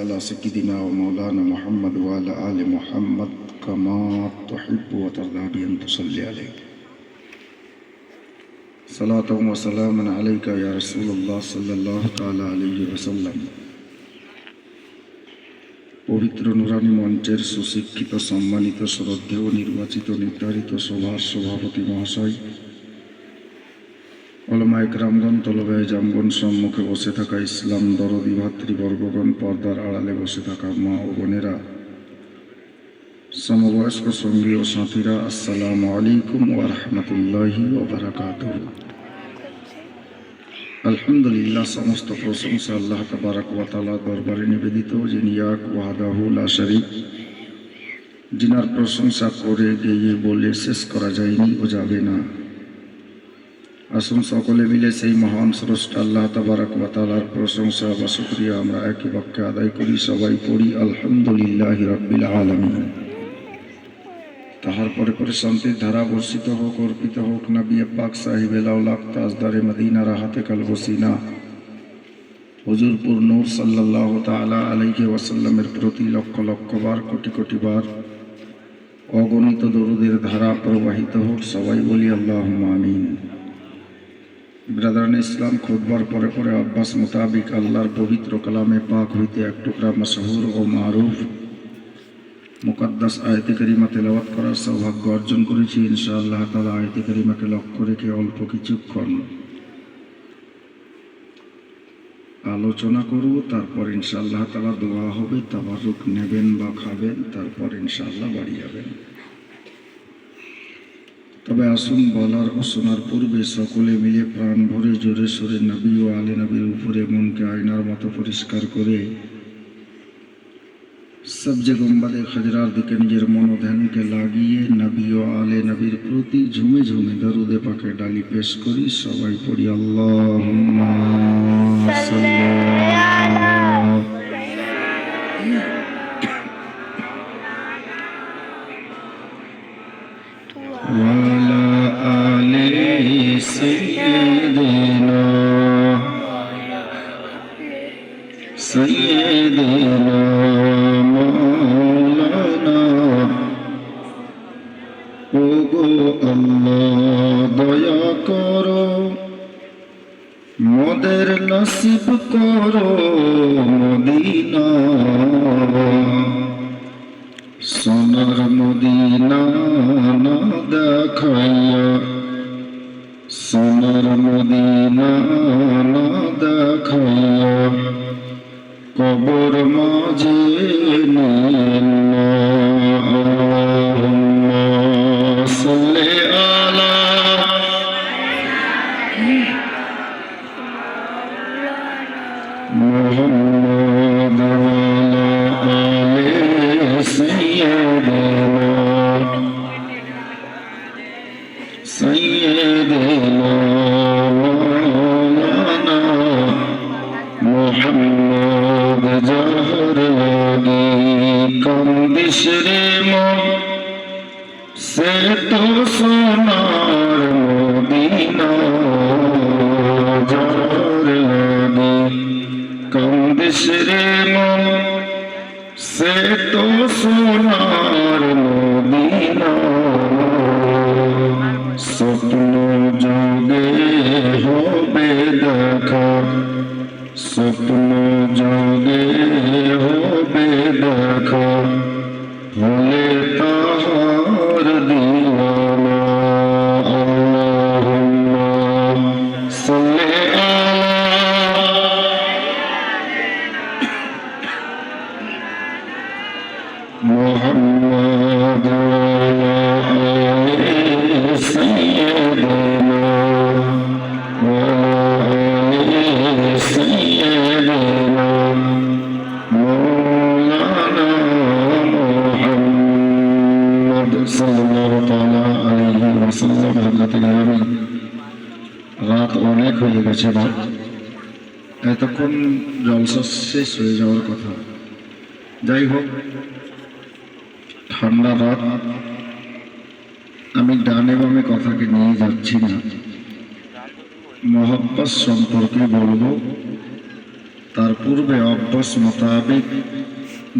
على سيدنا ومولانا محمد وعلى آل محمد كما تحب وترضى بأن تصلي عليه صلاة وسلام عليك يا رسول الله صلى الله تعالى عليه وسلم। পবিত্র নুরানি মঞ্চের সুশিক্ষিত সম্মানিত শ্রদ্ধেয় নির্বাচিত নির্ধারিত সভার সভাপতি মহাশয়, ওলামা একরামগণ, তলবায়ে জামগণ, সম্মুখে বসে থাকা ইসলাম দরদি ভাতৃবর্গগণ, পর্দার আড়ালে বসে থাকা মা ও বোনেরা, সমবয়স্ক সঙ্গী ও সাথীরা, আসসালামু আলাইকুম ওয়া রাহমাতুল্লাহি ওয়া বারাকাতুহু। আলহামদুলিল্লাহ, সমস্ত প্রশংসা আল্লাহ তাবারক ওয়া তাআলা দরবারে নিবেদিত, যিনি এক ওয়াহদাহু লা শারীক, যিনার প্রশংসা করে গিয়ে বলে শেষ করা যায়নি ও যাবে না। আসুন সকলে মিলে সেই মহান স্রষ্টা আল্লাহ তাবারক ওয়া তাআলার প্রশংসা বা শুকরিয়া আমরা একই বাক্যে আদায় করি। সবাই পড়ি আলহামদুলিল্লাহি রাব্বিল আলামিন। তাহার পরে পরে শান্তির ধারা বর্ষিত হোক, অর্পিত হোক নবী পাক সাহিব লাউলাক তাজদারে মদিনা রাহাতে কালবসিনা হুজুরপুর নূর সাল্লাল্লাহু তাআলা আলাইহি ওয়াসাল্লামের প্রতি লক্ষ লক্ষ বার, কোটি কোটি বার অগণিত দরুদের ধারা প্রবাহিত হোক। সবাই বলি আল্লাহুম্মা আমিন। ব্রাদারান ইসলাম, খুতবার পরে পরে অভ্যাস মোতাবিক আল্লাহর পবিত্র কালামে পাক হইতে এক টুকরা মশহুর ও মারুফ মুকদ্দাস আয়াতে কারিমা তেলাওয়াত করার সৌভাগ্য অর্জন করেছি। ইনশাআল্লাহ তাআলা আয়াতে কারিমাকে লক্ষ্য রেখে অল্প কিছুক্ষণ আলোচনা করব, তারপর ইনশাআল্লাহ তাআলা দোয়া হবে, তাবারুক নেবেন বা খাবেন, তারপর ইনশাআল্লাহ বাড়ি যাবেন। তবে আসুন, বলার ও শোনার পূর্বে সকলে মিলে প্রাণ ভরে জোরে সোরে নবী ও আলে নবীর উপরে মনকে আয়নার মতো পরিষ্কার করে সবজে গম্বাদের খজরার দিকে নিজের মনোধ্যানকে লাগিয়ে নবী ও আলে নবীর প্রতি ঝুমে ঝুমে দরুদে পাকে ডালি পেশ করি। সবাই পড়ি আল্লাহুম্মা সাল্লি ওয়ালা আলি সাইয়্যিদিনা সাইয়্যিদিনা মাওলানা। ওগো আল্লাহ, দয়া করো, মোদের নসিব করো মদিনা, সোনার মদিনা না দেখাইয়া, সোনার মদিনা না দেখাইয়া কবর মাঝে আল্লাহুম্মা সাল্লি আলা মুহাম্মাদ ওয়া আলি সাইয়্যিদিনা সাইয়্যিদিনা মাওলানা মুহাম্মদ। জাহর লাগি কান্দিস রে মন, সে তো সোনার মদিনা। জাহর লাগি কান্দিস রে মন, সে তো সোনার মদিনা। স্বপ্ন যোগে হবে দেখা, স্বপ্ন যোগে হবে দেখা, হলে তাহার দিওয়ানা। আল্লাহুম্মা সাল্লি আলা মুহাম্মাদ ওয়া আলি সাইয়্যিদিনা ওয়া আলি সাইয়্যিদিনা মাওলানা মুহাম্মদ সাল্লাল্লাহু তাআলা আলাইহি ওয়াসাল্লাম। হযরত নবী, রাত অনেক হয়ে গেছে, রাত এতক্ষণ জলসা শেষ হয়ে যাওয়ার কথা। যাই হোক, ঠান্ডা রাত, আমি ডানে বামে কথাকে নিয়ে যাচ্ছি না, মহব্বত সম্পর্কে বলবো। তার পূর্বে অভ্যাস মোতাবেক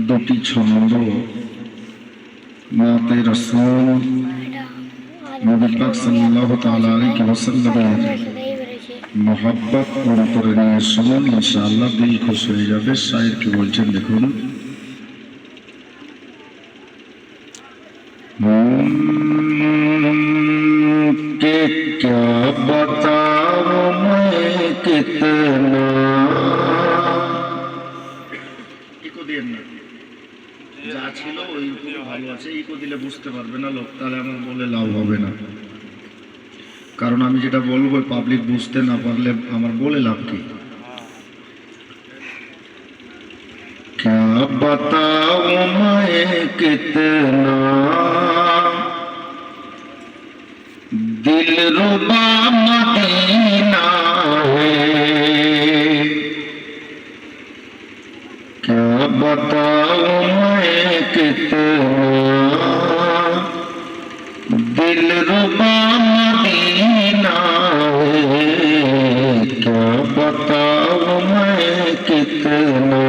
দুটি ছন্দ নাতে রাসূল নবী পাক সাল্লাল্লাহু তাআলা আলাইহি ওয়াসাল্লামের মোহাব্বত অন্তরে নিয়ে শুনুন, ইনশাআল্লাহ দিল খুশ হয়ে যাবে। শায়ের কি বলছেন দেখুন। कि क्या बताऊं मैं कितना ইকো দিন না, যা ছিল ওই ভালো আছে। ইকো দিলে বুঝতে পারবে না লোক, তাহলে আমার বলে লাভ হবে না। কারণ আমি যেটা বলবো পাবলিক বুঝতে না পারলে আমার বলে লাভ কি। क्या बताऊं मैं कितना दिलरुबा मदीना है, क्या बताऊं मैं कितना दिलरुबा मदीना है, क्या बताऊं मैं कितना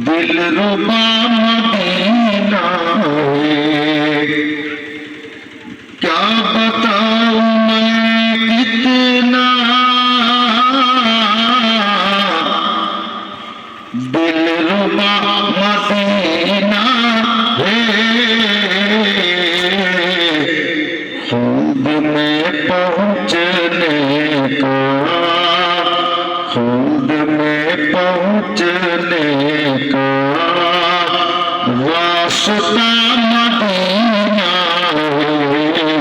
दिलरुबा मदीना है, क्या बताऊं मैं कितना दिलरुबा मदीना है, खुद में पहुंचने का, खुद में पहुंचने का रास्ता मदीना है,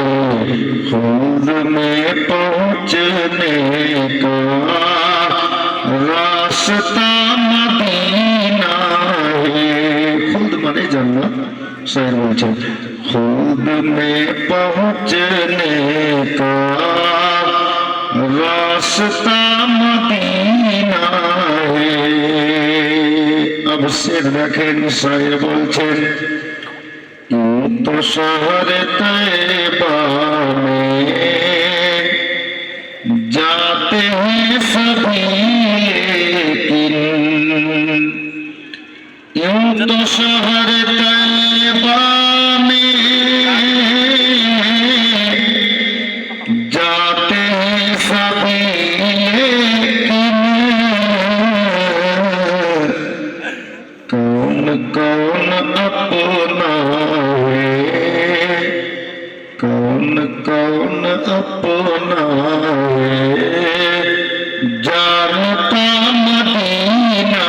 खुद में पहुंचने का रास्ता मदीना है। खुद माने जन्नत, शायर बोलছে खुद में पहुंचने का रास्ता मदीना है। अब शेर देखें, शायर बोलছেন यूं तो शहर तैयबा में जाते हैं सभी लेकिन, यूं तो शहर तैयबा में जाते हैं सभी लेकिन, कौन कौन अपना है, कौन कौन अपना है, जानता मदीना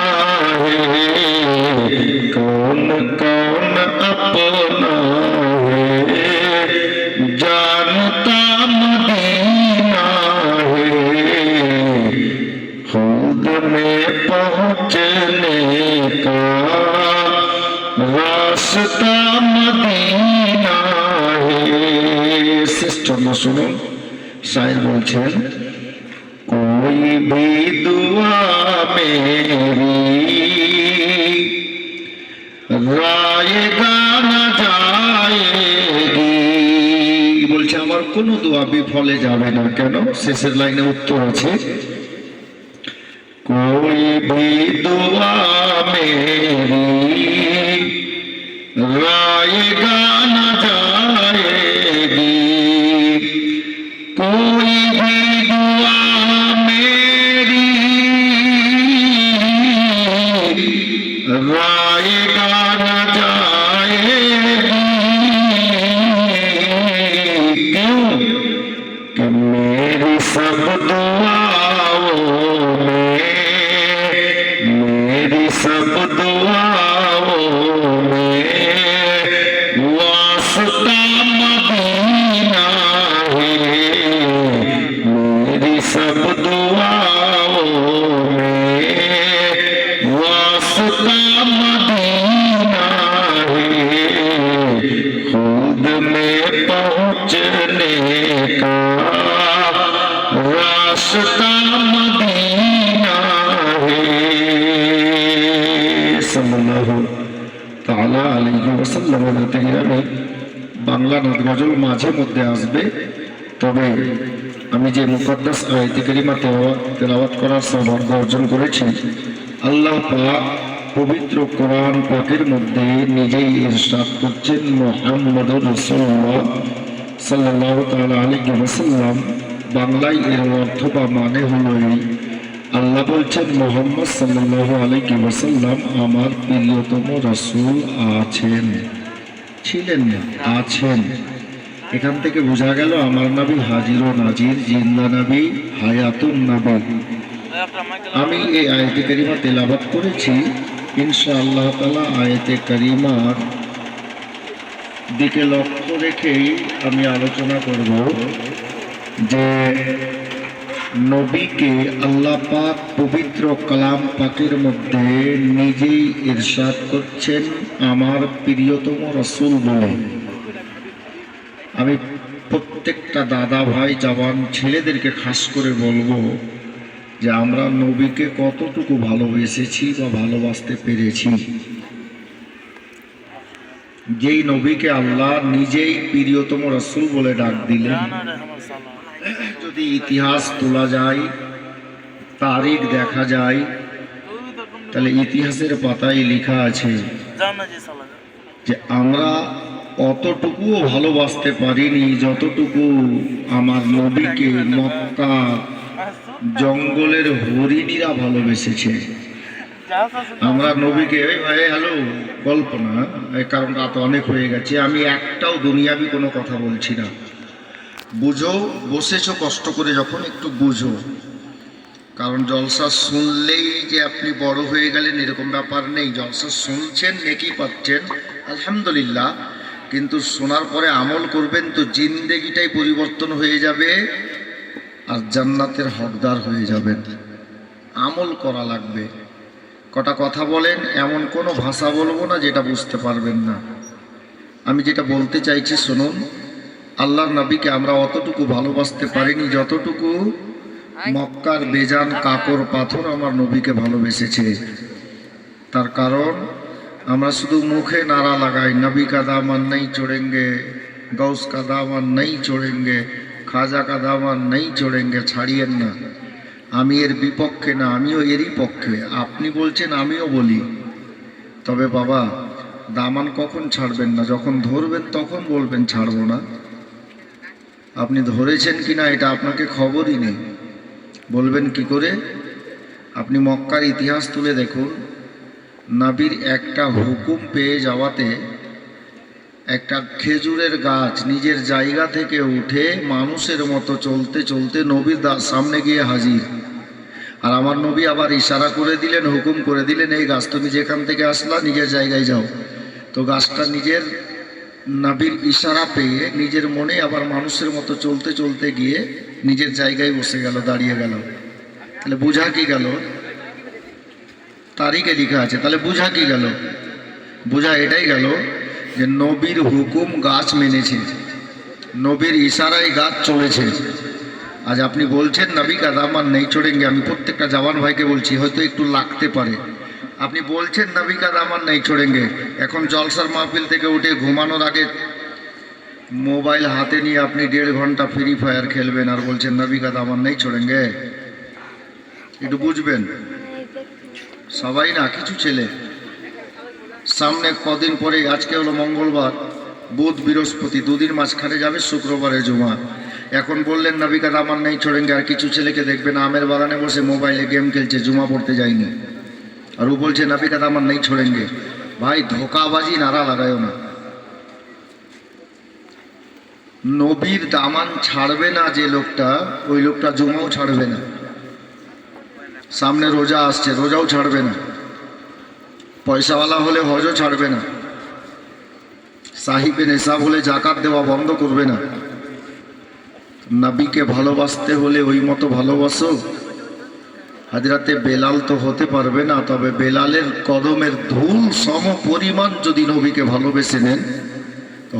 है, कौन कौन अपना है, जानता मदीना है, खुद में पहुंचने का रास्ता मदीना है। सिस्टम सुनो, शायर बोलছেন कोई भी दुआ मेरी রায়েগা না যায়গি, বলছে আমার কোনো দোয়া বিফলে যাবে না। কেন? শেষের লাইনে উত্তর আছে, कोई भी दुआ मेरी रायगा न जाएगी, कोई भी दुआ मेरी रायगा न जाएगी, क्यों कि मेरी सब दुआओं में, मेरी सब दुआओं में वास्ता मदीना है, मेरी सब दुआओं में वास्ता मदीना है, खुद में पहुंचने का रास्ता मदीना है। সাল্লাল্লাহু তাআলা আলাইহি ওয়াসাল্লাম। বাংলা নাত গজল মাঝে মধ্যে আসবে, তবে আমি যে মুকদ্দাস আয়াতে কারিমা তেলাওয়াত করার সৌভাগ্য অর্জন করেছি, আল্লাহ পাক পবিত্র কোরআন পাকের মধ্যে নিজেই ইরশাদ করছেন, মুহাম্মদুর রাসূলুল্লাহ সাল্লাল্লাহু তাআলা আলাইহি ওয়াসাল্লাম। বাংলায় এর অর্থ বা মানে হলো এই, আল্লাহ বলছেন মুহাম্মদ সাল্লাল্লাহু আলাইহি ওয়াসাল্লাম আমার প্রিয়তম রাসূল আছেন, ছিলেন না, আছেন। এখান থেকে বোঝা গেল আমার নবী হাজির ও নাজির, জিন্দা নবী, হায়াতুন নবী। আমি এই আয়াতে কারিমা তেলাওয়াত করেছি, ইনশাআল্লাহ তাআলা আয়াতে কারিমার দিকে লক্ষ্য রেখেই আমি আলোচনা করব যে নবীকে আল্লাহ পাক পবিত্র কালাম পাকের মধ্যে নিজেই ইরশাদ করছেন আমার প্রিয়তম রাসূল বলে। আমি প্রত্যেকটা দাদা ভাই জওয়ান ছেলেদেরকে খাস করে বলবো যে আমরা নবীকে কতটুকু ভালোবেসেছি বা ভালোবাসতে পেরেছি। যেই নবীকে আল্লাহ নিজেই প্রিয়তম রাসূল বলে ডাক দিলেন, যদি ইতিহাস তোলা যায়, তারিখ দেখা যায়, তাহলে ইতিহাসের পাতায় লেখা আছে যে আমরা অতটুকুও ভালোবাসতে পারিনি যতটুকু আমার নবীকে মক্কা জঙ্গলের হরিণীরা ভালোবেসেছে। আমরা নবীকে হ্যালো গল্প না, কারণ রাত অনেক হয়ে গেছে, আমি একটাও দুনিয়াবি কোনো কথা বলছি না। বুঝো, বসেছো কষ্ট করে যখন, একটু বুঝো। কারণ জলসা শুনলেই যে আপনি বড় হয়ে গেলেন এরকম ব্যাপার নেই। জলসা শুনছেন, নেকি পাচ্ছেন, আলহামদুলিল্লাহ, কিন্তু শোনার পরে আমল করবেন তো জিন্দেগিটাই পরিবর্তন হয়ে যাবে আর জান্নাতের হকদার হয়ে যাবেন। আমল করা লাগবে। কটা কথা বলেন, এমন কোনো ভাষা বলবো না যেটা বুঝতে পারবেন না। আমি যেটা বলতে চাইছি শুনুন, আল্লাহর নবীকে আমরা অতটুকু ভালোবাসতে পারিনি যতটুকু মক্কার বেজান কাকর পাথর আমার নবীকে ভালোবেসেছে। তার কারণ আমরা শুধু মুখে নারা লাগাই, নবী কা দামান নেই চড়েঙ্গে, গৌস কা দামান নেই চড়েঙ্গে, খাজা কা দামান নেই চড়েঙ্গে। ছাড়িয়েন না, আমি এর বিপক্ষে না, আমিও এরই পক্ষে। আপনি বলছেন, আমিও বলি। তবে বাবা, দামান কখন ছাড়বেন না? যখন ধরবেন তখন বলবেন ছাড়বো না। আপনি ধরেছেন কিনা এটা আপনাকে খবরই নেই, বলবেন কি করে? আপনি মক্কার ইতিহাস তুলে দেখুন, নবীর একটা হুকুম পেয়ে যাওয়াতে একটা খেজুরের গাছ নিজের জায়গা থেকে উঠে মানুষের মতো চলতে চলতে নবীর সামনে গিয়ে হাজির। আর আমার নবী আবার ইশারা করে দিলেন, হুকুম করে দিলেন, এই গাছ তুমি যেখান থেকে আসলা নিজের জায়গায় যাও। তো গাছটা নিজের নবীর ইশারা পেয়ে নিজের মনে আবার মানুষের মতো চলতে চলতে গিয়ে নিজের জায়গায় বসে গেল, দাঁড়িয়ে গেল। তাহলে বুঝা কি গেল? তারিখে লেখা আছে, তাহলে বুঝা কি গেল? বুঝা এটাই গেল যে নবীর হুকুম গাছ মেনেছে, নবীর ইশারায় গাছ চলেছে। আজ আপনি বলছেন নবী কা দামান নেই চড়েঙ্গে, আমি প্রত্যেকটা জওয়ান ভাইকে বলছি, হয়তো একটু লাগতে পারে। আপনি বলছেন নবী কা দামান নেই চড়েঙ্গে, এখন জলসার মাহফিল থেকে উঠে ঘুমানোর আগে মোবাইল হাতে নিয়ে আপনি 1.5 ঘন্টা ফ্রি ফায়ার খেলবেন আর বলছেন নবী কা দামান নেই চড়েঙ্গে। একটু বুঝবেন সবাই না, কিছু ছেলে। সামনে কদিন পরে, আজকে হলো মঙ্গলবার, বুধ বৃহস্পতি, দুদিন মাঝখানে যাবে শুক্রবারে জুমা। এখন বললেন নবী কা দামান নেই চড়েঙ্গে, আর কিছু ছেলেকে দেখবেন আমের বাগানে বসে মোবাইলে গেম খেলছে, জুমা পড়তে যায়নি, আর ও বলছে নবী কা দামান নেই ছোড়েঙ্গে। ভাই ধোকাবাজি নারা লাগায়ও না। নবীর দামান ছাড়বে না যে লোকটা, ওই লোকটা জুমাও ছাড়বে না। সামনে রোজা আসছে, রোজাও ছাড়বে না। পয়সাওয়ালা হলে হজও ছাড়বে না। সাহিবে নেশাব হলে জাকাত দেওয়া বন্ধ করবে না। নবীকে ভালোবাসতে হলে ওই মতো ভালোবাসো। হাজরাতে বেলাল তো হতে পারবে না, তবে বেলালের কদমের ধুল সম পরিমাণ যদি নবীকে ভালোবেসে নেন,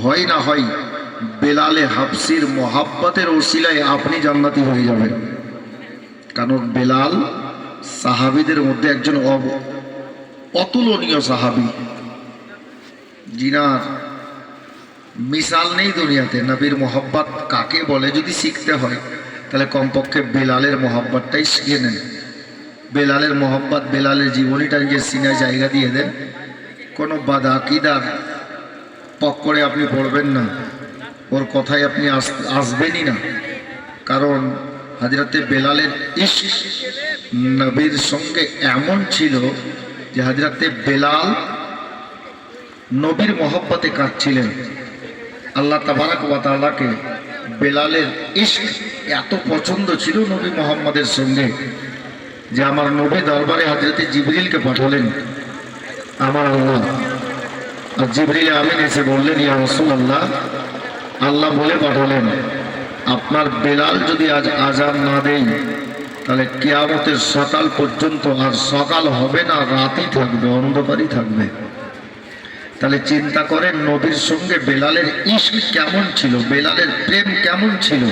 হয় না হয় বেলালে হাফসির মোহাব্বতের ওসিলায় আপনি জান্নাতি হয়ে যাবেন। কারণ বেলাল সাহাবীদের মধ্যে একজন অতুলনীয় সাহাবী, জিনার মিসাল নেই দুনিয়াতে। নবীর মোহাব্বত কাকে বলে যদি শিখতে হয় তাহলে কমপক্ষে বেলালের মোহাব্বতটাই শিখে নেন। বেলালের মোহাব্বত, বেলালের জীবনীটা নিজের সিনায় জায়গা দিয়ে দেন। কোনো বাদাকিদার পক্করে আপনি পড়বেন না, ওর কথায় আপনি আসবেনই না। কারণ হযরতে বেলালের ইশক নবীর সঙ্গে এমন ছিল যে হযরতে বেলাল নবীর মোহাব্বতে কাঁদছিলেন। আল্লাহ তাবারাক ওয়া তাআলাকে বেলালের ইশক এত পছন্দ ছিল নবী মুহাম্মদের সঙ্গে যে আমার নবী দরবারে হযরতে জিবরিলকে পাঠালেন আমার আল্লাহ। আর জিবরিল আমিন এসে বললেন, ইয়া রাসূলুল্লাহ, আল্লাহ বলে পাঠালেন আপনার বেলাল যদি আজ আজান না দেয় তাহলে কিয়ামতের সকাল পর্যন্ত আর সকাল হবে না, রাতই থাকবে, অন্ধকারই থাকবে। তাহলে চিন্তা করেন নবীর সঙ্গে বেলালের ইশক কেমন ছিল, বেলালের প্রেম কেমন ছিল।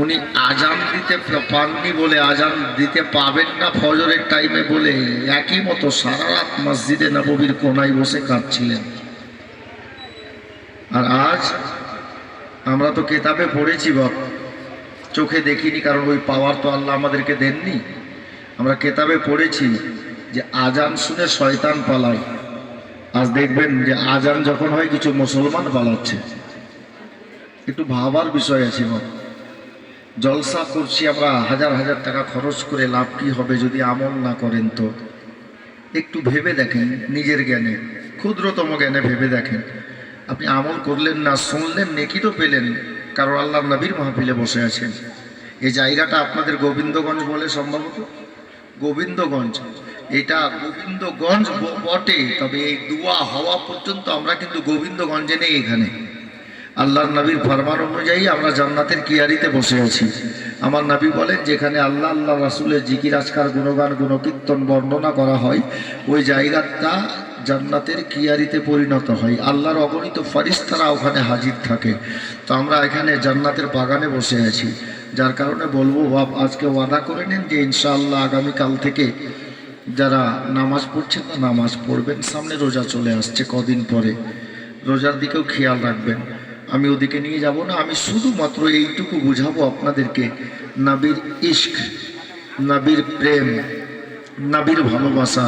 উনি আজান দিতে পাননি বলে, আজান দিতে পাবেন না ফজরের টাইমে বলে একই মতো সারা রাত মসজিদে নববীর কোনায় বসে কাঁদছিলেন। আর আজ আমরা তো কেতাবে পড়েছি বাপ, চোখে দেখিনি, কারণ ওই পাওয়ার তো আল্লাহ আমাদেরকে দেননি। আমরা কেতাবে পড়েছি যে আজান শুনে শয়তান পালায়। আজ দেখবেন যে আজান যখন হয় কিছু মুসলমান পালাচ্ছে। একটু ভাবার বিষয় আছে বাপ। জলসা করছি আমরা হাজার হাজার টাকা খরচ করে, লাভ কি হবে যদি আমল না করেন? তো একটু ভেবে দেখেন, নিজের জ্ঞানে, ক্ষুদ্রতম জ্ঞানে ভেবে দেখেন। আপনি আমল করলেন না, শুনলেন, নেকি তো পেলেন, কারণ আল্লাহ নবীর মাহফিলে বসে আছেন। এই জায়গাটা আপনাদের গোবিন্দগঞ্জ বলে সম্ভবত, গোবিন্দগঞ্জ। এটা গোবিন্দগঞ্জ বটে, তবে এই দুয়া হওয়া পর্যন্ত আমরা কিন্তু গোবিন্দগঞ্জে নেই। এখানে আল্লাহর নবীর ফরমান অনুযায়ী আমরা জান্নাতের কিয়ারিতে বসে আছি। আমার নবী বলেন যেখানে আল্লাহ আল্লাহ রাসূলের জিকির আজকার গুণগান গুণকীর্তন বর্ণনা করা হয়, ওই জায়গাটা জান্নাতের কিয়ারিতে পরিণত হয়। আল্লাহর অগণিত ফেরেশতারা ওখানে হাজির থাকে। তো আমরা এখানে জান্নাতের বাগানে বসে আছি। যার কারণে বলবো বাপ, আজকে ওয়াদা করে নেন যে ইনশাআল্লাহ আগামীকাল থেকে যারা নামাজ পড়ছেন না নামাজ পড়বেন। সামনে রোজা চলে আসছে কদিন পরে, রোজার দিকেও খেয়াল রাখবেন। আমি ওদিকে নিয়ে যাব না, আমি শুধুমাত্র এইটুকু বুঝাবো আপনাদেরকে নবীর ইশক, নবীর প্রেম, নবীর ভালোবাসা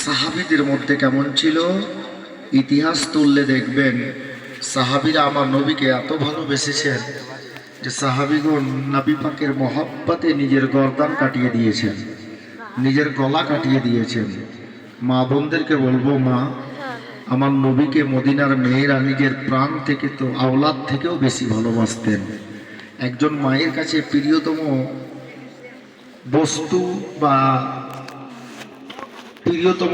সাহাবীদের মধ্যে কেমন ছিল। ইতিহাস তুললে দেখবেন সাহাবীরা আমার নবীকে এত ভালোবেসেছেন যে সাহাবীগণ নবী পাকের মহব্বতে নিজের গর্দান কাটিয়ে দিয়েছেন, নিজের গলা কাটিয়ে দিয়েছেন। মা বোনদেরকে বলবো, মা, আমার নবীকে মদিনার মেয়েরা নিজের প্রাণ থেকে তো আওলাদ থেকেও বেশি ভালোবাসতেন। একজন মায়ের কাছে প্রিয়তম বস্তু বা প্রিয়তম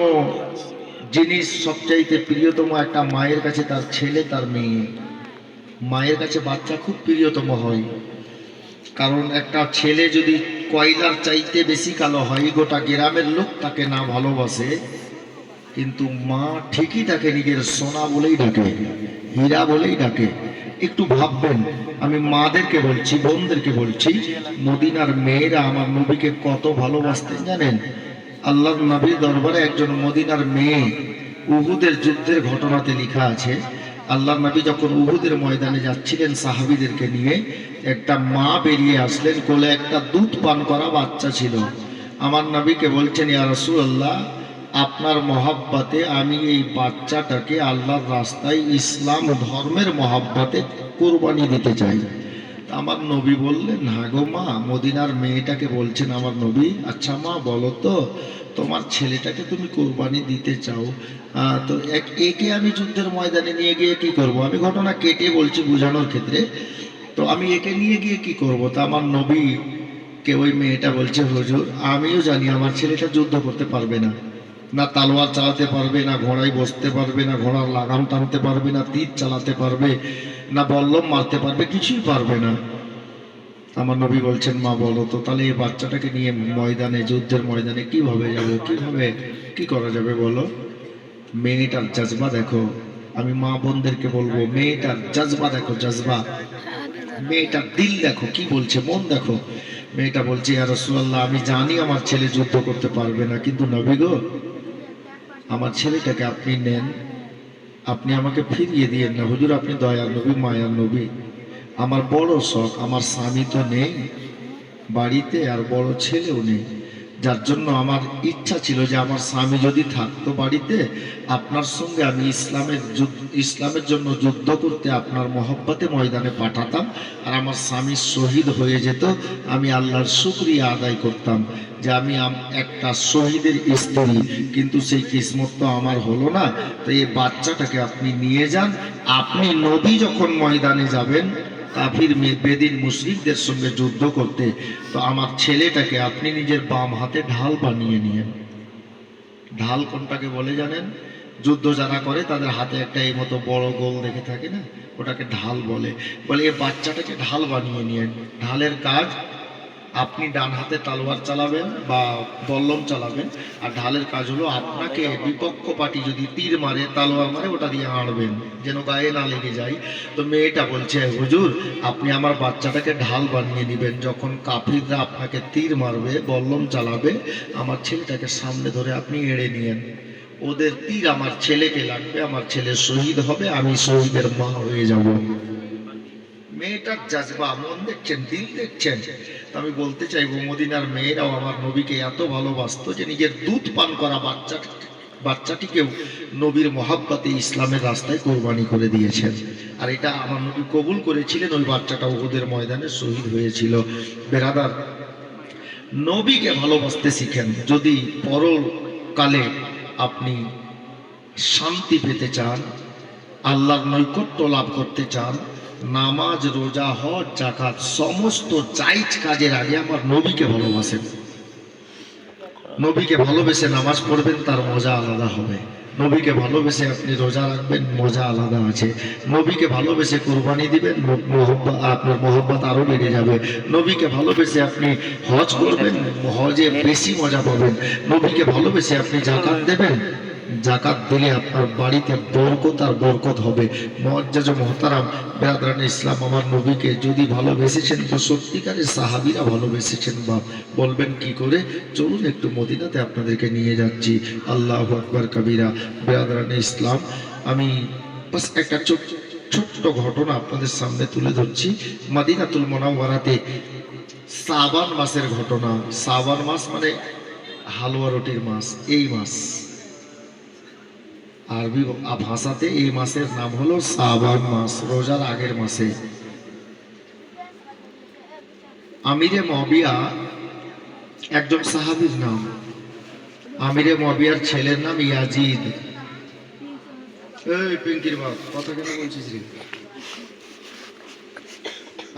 জিনিস, সবচাইতে প্রিয়তম একটা মায়ের কাছে তার ছেলে, তার মেয়ে। মায়ের কাছে বাচ্চা খুব প্রিয়তম হয়, কারণ একটা ছেলে যদি কয়লার চাইতে বেশি কালো হয়, গোটা গ্রামের লোক তাকে না ভালোবাসে, কিন্তু মা ঠিকই তাকে নিজের সোনা বলেই ডাকে, হীরা বলেই ডাকে। একটু ভাববেন, আমি মাদেরকে বলছি, বোনদেরকে বলছি, মদিনার মেয়েরা আমার নবীকে কত ভালোবাসতেন জানেন? আল্লাহর নবীর দরবারে একজন মদিনার মেয়ে, উহুদের যুদ্ধের ঘটনাতে লেখা আছে, আল্লাহর নবী যখন উহুদের ময়দানে যাচ্ছিলেন সাহাবীদেরকে নিয়ে, একটা মা বেরিয়ে আসলেন, কোলে একটা দুধ পান করা বাচ্চা ছিল। আমার নবীকে বলছেন, ইয়া রাসূলুল্লাহ, আপনার মহব্বতে আমি এই বাচ্চাটাকে আল্লাহর রাস্তায় ইসলাম ধর্মের মহব্বতে কুরবানি দিতে চাই। আমার নবী বললেন, হ্যাঁ গো মা, মদিনার মেয়েটাকে বলছেন আমার নবী, আচ্ছা মা বলো তো, তোমার ছেলেটাকে তুমি কুরবানি দিতে চাও, তো একে আমি যুদ্ধের ময়দানে নিয়ে গিয়ে কি করব? আমি ঘটনা কেটে বলছি বোঝানোর ক্ষেত্রে। তো আমি একে নিয়ে গিয়ে কি করব? তা আমার নবীকে ওই মেয়েটা বলছে, হুজুর, আমিও জানি আমার ছেলেটা যুদ্ধ করতে পারবে না, না তালোয়ার চালাতে পারবে, না ঘোড়ায় বসতে পারবে, না ঘোড়ার লাগাম টানতে পারবে, না তীর চালাতে পারবে, না বল্লম মারতে পারবে, কিছুই পারবে না। আমার নবী বলছেন, মা বলো তো, তাহলে এই বাচ্চাটাকে নিয়ে ময়দানে, যুদ্ধের ময়দানে কিভাবে যাব, কিভাবে কি করা যাবে বলো? মেয়েটার জজবা দেখো। আমি মা বোনদেরকে বলবো, মেয়েটার জজবা দেখো, জজবা, মেয়েটার দিল দেখো, কি বলছে, মন দেখো। মেয়েটা বলছে, ইয়া রাসূলুল্লাহ, আমি জানি আমার ছেলে যুদ্ধ করতে পারবে না, কিন্তু নবী গো, আমার ছেলেটাকে আপনি নেন, আপনি আমাকে ফিরিয়ে দিয়েন না হুজুর, আপনি দয়ার নবী, মায়ার নবী। আমার বড় শখ, আমার স্বামী তো নেই বাড়িতে, আর বড় ছেলেও নেই, যার জন্য আমার ইচ্ছা ছিল যে আমার স্বামী যদি থাকতো বাড়িতে, আপনার সঙ্গে আমি ইসলামের জন্য যুদ্ধ করতে আপনার মহব্বতে ময়দানে পাঠাতাম, আর আমার স্বামী শহীদ হয়ে যেত, আমি আল্লাহর শুকরিয়া আদায় করতাম যে আমি একটা শহীদের স্ত্রী। কিন্তু সেই কিসমত তো আমার হলো না। তো এই বাচ্চাটাকে আপনি নিয়ে যান, আপনি নবী যখন ময়দানে যাবেন কাফির বেদিন মুশরিকদের সঙ্গে যুদ্ধ করতে, তো আমার ছেলেটাকে আপনি নিজের বাম হাতে ঢাল বানিয়ে নিয়েন। ঢাল কোনটাকে বলে জানেন? যুদ্ধ যারা করে তাদের হাতে একটা এই মতো বড় গোল দেখে থাকে না, ওটাকে ঢাল বলে। বলে এই বাচ্চাটাকে ঢাল বানিয়ে নিয়েন। ঢালের কাজ, আপনি ডান হাতে তালোয়ার চালাবেন বা বল্লম চালাবেন, আর ঢালের কাজ হলো আপনাকে বিপক্ষ পার্টি যদি তীর মারে, তালোয়ার মারে, ওটা দিয়ে আড়বেন যেন গায়ে না লেগে যায়। তো মেয়েটা বলছে, হুজুর আপনি আমার বাচ্চাটাকে ঢাল বানিয়ে নেবেন, যখন কাফিররা আপনাকে তীর মারবে, বল্লম চালাবে, আমার ছেলেটাকে সামনে ধরে আপনি এড়ে নিয়েন। ওদের তীর আমার ছেলেকে লাগবে, আমার ছেলে শহীদ হবে, আমি শহীদের মা হয়ে যাব। মেয়েটার জাজবা, মন দেখছেন, দিল দেখছেন। আমি বলতে চাইবো মদিনার মেয়েরাও আমার নবীকে এত ভালোবাসতো যে নিজের দুধ পান করা বাচ্চাটিকেও নবীর মহাব্বতে ইসলামের রাস্তায় কোরবানি করে দিয়েছেন। আর এটা আমার নবী কবুল করেছিলেন। ওই বাচ্চাটা উহুদের ময়দানে শহীদ হয়েছিল। বেরাদার, নবীকে ভালোবাসতে শিখেন। যদি পরকালে আপনি শান্তি পেতে চান, আল্লাহর নৈকট্য লাভ করতে চান, নামাজ, রোজা, হজ, যাকাত সমস্ত জায়েজ কাজের আগে আমার নবীকে ভালোবাসেন। নবীকে ভালোবেসে নামাজ পড়বেন, তার মজা আলাদা হবে। নবীকে ভালোবেসে আপনি রোজা রাখবেন, মজা আলাদা আছে। নবীকে ভালোবেসে কোরবানি দিবেন, আপনার মহব্বত আরো বেড়ে যাবে। নবীকে ভালোবেসে আপনি হজ করবেন, হজে বেশি মজা পাবেন। নবীকে ভালোবেসে আপনি যাকাত দেবেন, জাকাত দিলে আপনার বাড়িতে বরকত আর বরকত হবে। মুআজ্জাজ মুহতারাম বেরাদরান ইসলাম, আমার নবীকে যদি ভালোবেসেছেন তো সত্যিকারের সাহাবীরা ভালোবেসেছেন। বা বলবেন কি করে? চলুন একটু মদিনাতে আপনাদেরকে নিয়ে যাচ্ছি। আল্লাহু আকবার কবিরা। বেরাদরান ইসলাম, আমি বাস একটা ছোট্ট ঘটনা আপনাদের সামনে তুলে ধরছি। মদিনাতুল মুনাওয়ারাতে শাবান মাসের ঘটনা। শাবান মাস মানে হালুয়া রুটির মাস। এই মাস আরবি ভাষাতে এই মাসের নাম হলো শাবান মাস, রোজার আগের মাসে। আমিরে মুআবিয়া একজন সাহাবীর নাম। আমিরে মুআবিয়ার ছেলের নাম ইয়াজিদ। এই পিঙ্কির বাপ, কথা কেন বলছিস রে?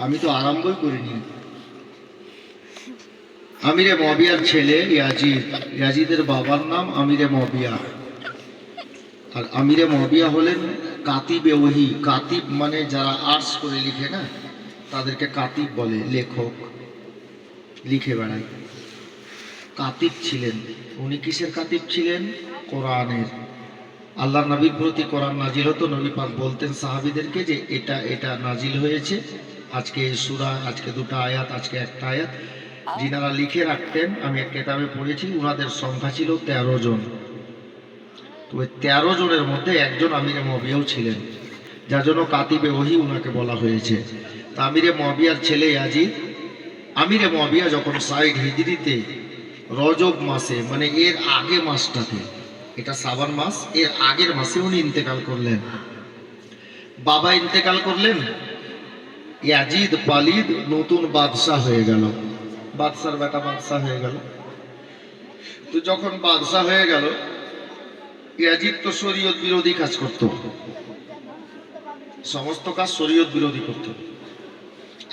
আমি তো আরম্ভই করিনি। আমিরে মুআবিয়ার ছেলে ইয়াজিদ। ইয়াজিদের বাবার নাম আমিরে মুআবিয়া। আর আমিরে মুআবিয়া হলেন কাতিবে ওহী। কাতিব মানে যারা আর্টস করে লিখে না, তাদেরকে কাতিব বলে, লেখক, লিখে বেড়ায়। কাতিব ছিলেন উনি। কিসের কাতিব ছিলেন? কোরআনের। আল্লাহ নবীর প্রতি কোরআন নাজিল হতো, নবী পাক বলতেন সাহাবীদেরকে যে এটা এটা নাজিল হয়েছে, আজকে এই সূরা, আজকে দুটো আয়াত, আজকে একটা আয়াত। যিনারা লিখে রাখতেন, আমি এক কিতাবে পড়েছি, উনাদের সংখ্যা ছিল 13 জন। তো ওই 13 জনের মধ্যে একজন আমিরে মুআবিয়াও ছিলেন, যার জন্য কাতিবে ওহী উনাকে বলা হয়েছে। তা আমিরে মুআবিয়ার ছেলে ইয়াজিদ, আমিরে মুআবিয়া যখন 60 হিজরিতে রজব মাসে, মানে এর আগে মাসটাতে, এটা শাবান মাস, এর আগের মাসে উনি ইন্তেকাল করলেন। বাবা ইন্তেকাল করলেন, ইয়াজিদ পালিদ নতুন বাদশাহ হয়ে গেল। বাদশার বেটা বাদশাহ হয়ে গেল। তো যখন বাদশাহ হয়ে গেল, ইয়াজিদ তো শরীয়ত বিরোধী কাজ করত, সমস্ত কাজ শরীয়ত বিরোধী করত,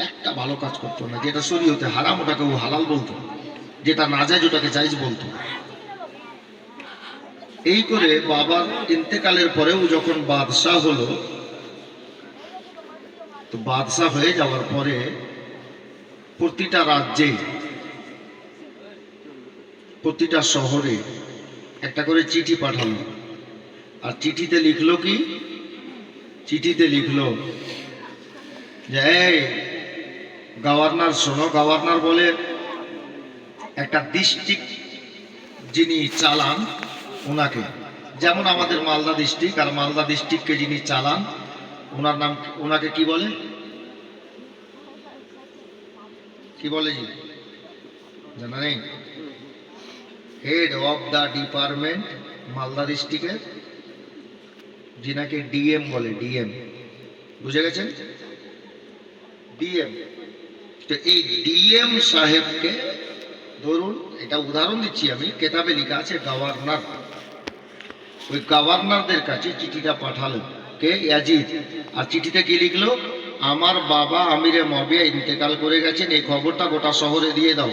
একটা ভালো কাজ করতো না। যেটা শরীয়তে হারাম ওটাকে ও হালাল বলতো, যেটা নাজায়েজ ওটাকে জায়েজ বলতো। এই করে বাবার ইন্তেকালের পরেও যখন বাদশাহ হলো, তো বাদশাহ হয়ে যাওয়ার পরে প্রতিটা রাজ্যে, প্রতিটা শহরে একটা করে চিঠি পাঠালো। আর চিঠিতে লিখলো কি? চিঠিতে লিখলো যে এই গভর্নর শোনো, গভর্নর বলে একটা ডিস্ট্রিক্ট যিনি চালান ওনাকে, যেমন আমাদের মালদা ডিস্ট্রিক্ট, আর মালদা ডিস্ট্রিক্টকে যিনি চালান ওনার নাম, ওনাকে কি বলে, কি বলে জি জানা নেই? Head of the department Malda ডিস্ট্রিক্টের, যিনাকে ডিএম বলে, ডিএম, বুঝে গেছেন? ডিএম। তো এই ডিএম সাহেবকে ধরুন, এটা উদাহরণ দিচ্ছি আমি, কেতাবে লেখা আছে গভর্নর, ওই গভর্নরদের কাছে চিঠিটা পাঠালো কে? ইয়াজিদ। আর চিঠিতে কি লিখলো? আমার বাবা আমিরে মবিয়া ইন্তেকাল করে গেছেন, এই খবরটা গোটা শহরে দিয়ে দাও।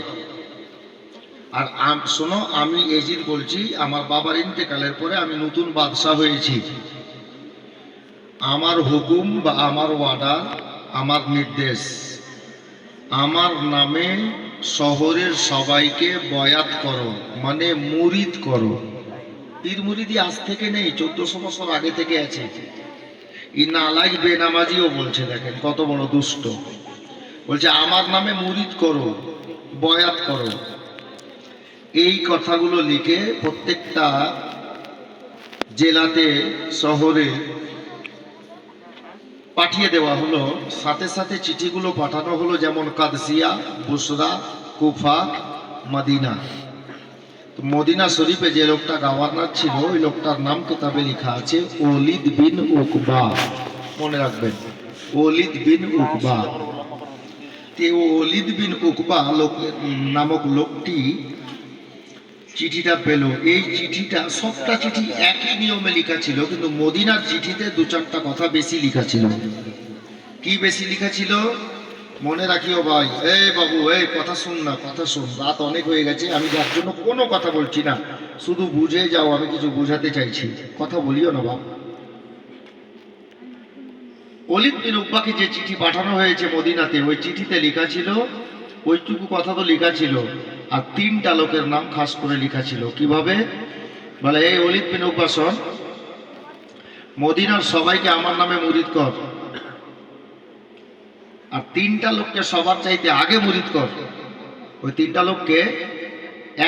আর শোনো, আমি ইয়াজিদ বলছি, আমার বাবার ইন্তেকালের পরে আমি নতুন বাদশাহ হয়েছি, আমার হুকুম বা আমার অর্ডার, আমার নির্দেশ, আমার নামে শহরের সবাইকে বয়াত করো, মানে মুরিদ করো। পীর মুরিদি আজ থেকে নেই, 1400 বছর আগে থেকে আছে। ই নালাইক বেনামাজিও বলছে, দেখেন কত বড় দুষ্ট। বলছে আমার নামে মুরিদ করো, বয়াত করো। এই কথাগুলো লিখে প্রত্যেকটা জেলাতে, শহরে পাঠিয়ে দেওয়া হলো। সাথে সাথে চিঠিগুলো পাঠানো হলো, যেমন কাদসিয়া, বুসরা, কুফা, মদিনা। তো মদিনা শরীফে যে লোকটা গভর্নর ছিল, ওই লোকটার নাম কিতাবে লেখা আছে ওলিদ বিন উকবা, মনে রাখবেন, ওলিদ বিন উকবা। ওলিদ বিন উকবা নামক লোকটি চিঠিটা পেল। এই চিঠিটা, সবটা চিঠি একই নিয়মে লেখা ছিল, কিন্তু মদিনার চিঠিতে দু চারটা কথা বেশি লেখা ছিল। কি বেশি লেখা ছিল মনে রাখিও ভাই। এই বাবু, এই কথা শুন না, কথা শুন, রাত অনেক হয়ে গেছে, আমি যার জন্য কোনো কথা বলছি না, শুধু বুঝে যাও, আমি কিছু বোঝাতে চাইছি, কথা বলিও না বাবু। ওলিদ বিন উকবাকে যে চিঠি পাঠানো হয়েছে মদিনাতে, ওই চিঠিতে লেখা ছিল, ওইটুকু কথা তো লেখা ছিল, আর তিনটা লোকের নাম খাস করে লেখা ছিল। কিভাবে বলে? এই ওলিদ বিন উকবা শোন, মদিনার সবাইকে আমার নামে মুরিদ কর, আর তিনটা লোককে সবার চাইতে আগে মুরিদ কর। ওই তিনটা লোককে,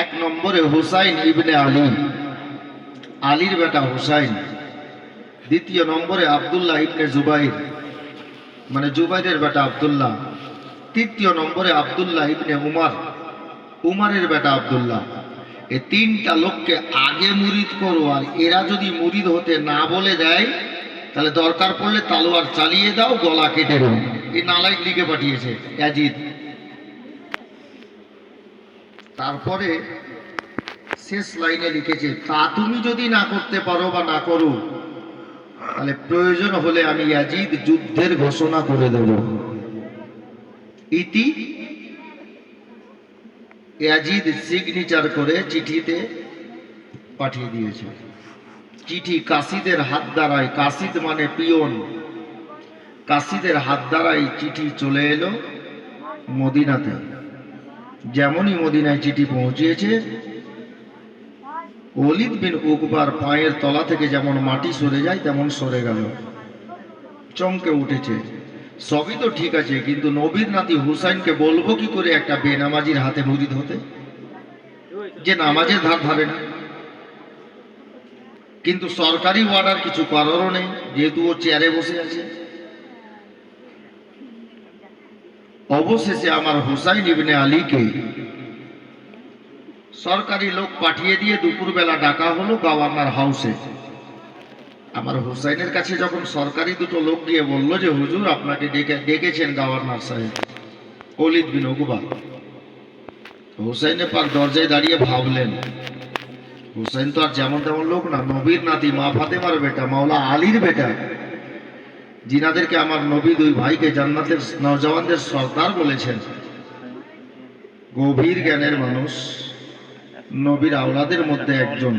এক নম্বরে হুসাইন ইবনে আলী, আলীর বেটা হুসাইন। দ্বিতীয় নম্বরে আব্দুল্লাহ ইবনে জুবাইর, মানে জুবাইরের বেটা আব্দুল্লাহ। তৃতীয় নম্বরে আব্দুল্লাহ ইবনে উমার, উমারের বেটা আব্দুল্লাহ। এই তিনটা লোককে আগে মুরিদ করো, আর এরা যদি মুরিদ হতে না বলে দেয়, তাহলে দরকার পড়লে তালোয়ার চালিয়ে দাও, গলা কেটে দাও। এই নালাইক লিখে পাঠিয়েছে ইয়াজিদ। তারপরে শেষ লাইনে লিখেছে, তা তুমি যদি না করতে পারো বা না করো, তাহলে প্রয়োজন হলে আমি ইয়াজিদ যুদ্ধের ঘোষণা করে দেব। ইতি। ইয়াজিদ সিগনেচার করে চিঠিতে পাঠিয়ে দিয়েছে। চিঠি কাসিদের হাত দ্বারাই, কাসিদ মানে পিয়ন, কাসিদের হাত দ্বারাই চিঠি চলে এলো মদিনাতে। যেমনই মদিনায় চিঠি পৌঁছেছে, ওলিদ বিন উকবার পায়ের তলা থেকে যেমন মাটি সরে যায় তেমন সরে গেল, চমকে উঠেছে। সবই তো ঠিক আছে, কিন্তু নবীর নাতি হুসাইনকে বলবো কি করে একটা বেনামাজির হাতে মুরিদ হতে, যে নামাজের ধার ধারে না? কিন্তু সরকারি অর্ডার কিছু করারও নেই, যেহেতু ও চেয়ারে বসে আছে। অবশেষে আমার হুসাইন ইবনে আলীকে সরকারি লোক পাঠিয়ে দিয়ে দুপুরবেলা ডাকা হলো গভর্নর হাউসে। আমার হুসাইনের কাছে যখন সরকারি দুটো লোক গিয়ে বলল যে হুজুর আপনাকে ডেকেছেন গভর্নর সাহেব ওলিদ বিন উকবা, হুসাইনে পাক দরজায় দাঁড়িয়ে ভাবলেন, হুসাইন তো আর যেমন তেমন লোক না, নবীর নাতি, মা ফাতেমার বেটা, মাওলা আলীর বেটা, জিনাদেরকে আমার নবী দুই ভাইকে জান্নাতের নওজওয়ানদের সর্দার বলেছেন। গভীর জ্ঞানের মানুষ, নবীর আওলাদের মধ্যে একজন।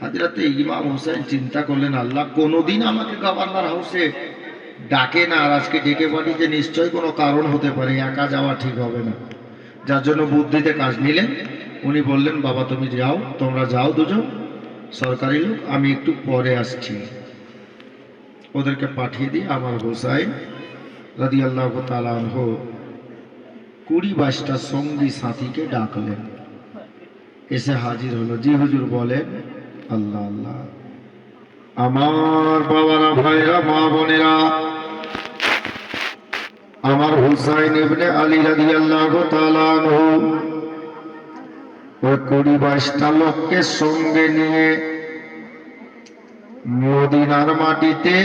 হাজরাতে ইমাম হুসাইন চিন্তা করলেন, আল্লাহ কোনোদিন আমাকে গভর্নর হাউসে ডাকে না, আর আজকে ডেকে পাঠিয়েছে, নিশ্চয় কোনো কারণ হতে পারে, একা যাওয়া ঠিক হবে না। যার জন্য বুদ্ধিতে কাজ নিলেন। উনি বললেন, বাবা তুমি যাও, তোমরা যাও দুজন সরকারি লোক, আমি একটু পরে আসছি। ওদেরকে পাঠিয়ে দিয়ে আমার হুসাইন রাদিয়াল্লাহু তাআলা আনহু 20-22টা সঙ্গী সাথীকে ডাকলেন, এসে হাজির হলো। জি হুজুর বলেন। আল্লাহ আল্লাহ। আমার বাবারা, ভাইরা, মা বোনেরা, আমার হুসাইন ইবনে আলী রাদিয়াল্লাহু তাআলা আনহু ওই 20-22টা লোককে সঙ্গে নিয়ে মদিনার মাটিতে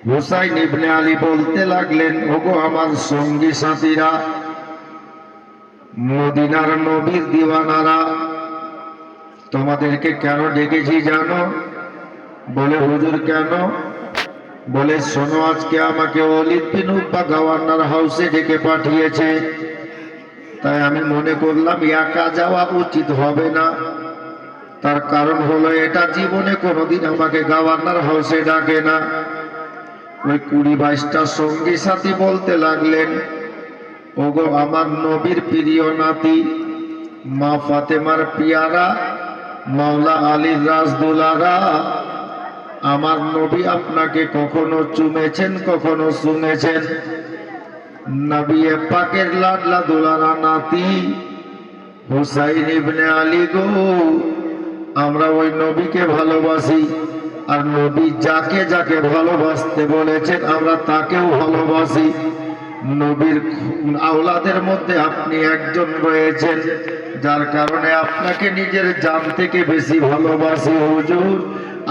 হুসাইন ইবনে আলী বলতে লাগলেন, ওগো আমার সঙ্গী সাথীরা, মদিনার নবীর দিওয়ানারা, তোমাদেরকে কেন ডেকেছি জানো? বলে, হুজুর কেন? বলে, শোনো, আজকে আমাকে ওয়ালিদ বিন উকবা গভর্নর হাউসে ডেকে পাঠিয়েছে, তাই আমি মনে করলাম একা যাওয়া উচিত হবে না। তার কারণ হলো, এটা জীবনে কোনোদিন আমাকে গভর্নর হাউসে ডাকে না। ওই 20-22টা সঙ্গী সাথী বলতে লাগলেন, ওগো আমার নবীর প্রিয় নাতি, মা ফাতেমার পিয়ারা, মাওলা আলীর রাজদুলারা, আমার নবী আপনাকে কখনো চুমেছেন, কখনো শুনেছেন? নবী পাকের লাডলা দুলারা নাতি হুসাইন ইবনে আলী গো, আমরা ওই নবীকে ভালোবাসি, আর নবী যাকে যাকে ভালোবাসতে বলেছেন আমরা তাকেও ভালোবাসি। নবীর আওলাদের মধ্যে আপনি একজন রয়েছেন, যার কারণে আপনাকে নিজের জান থেকে বেশি ভালোবাসি। হুজুর,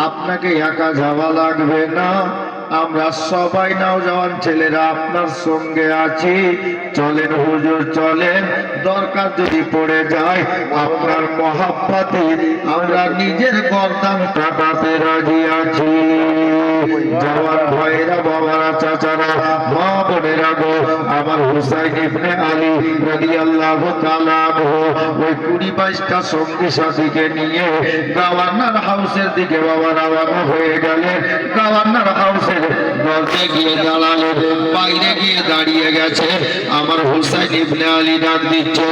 আপনাকে একা যাওয়া লাগবে না, আমরা সবাই নওজওয়ান ছেলেরা আপনার সঙ্গে আছি, চলেন হুজুর চলেন। দরকার যদি পড়ে যায় আপনার মহাব্বতে আমরা নিজের গর্দান কাটাতে রাজি আছি। জওয়ান ভাইরা, বাবারা, চাচারা, মা বোনেরা গো, আমার হুসাইন ইবনে আলী রাদিয়াল্লাহু তাআলা আনহু ওই 20-22টা সঙ্গী সাথীকে নিয়ে গভর্নর হাউসের দিকে বাবা রওনা হয়ে গেলেন। গভর্নর হাউসের দরজে গিয়ে দাঁড়ালেন, বাইরে গিয়ে দাঁড়িয়ে গেছে। আমার হুসাইন ইবনে আলী ডাক দিচ্ছে,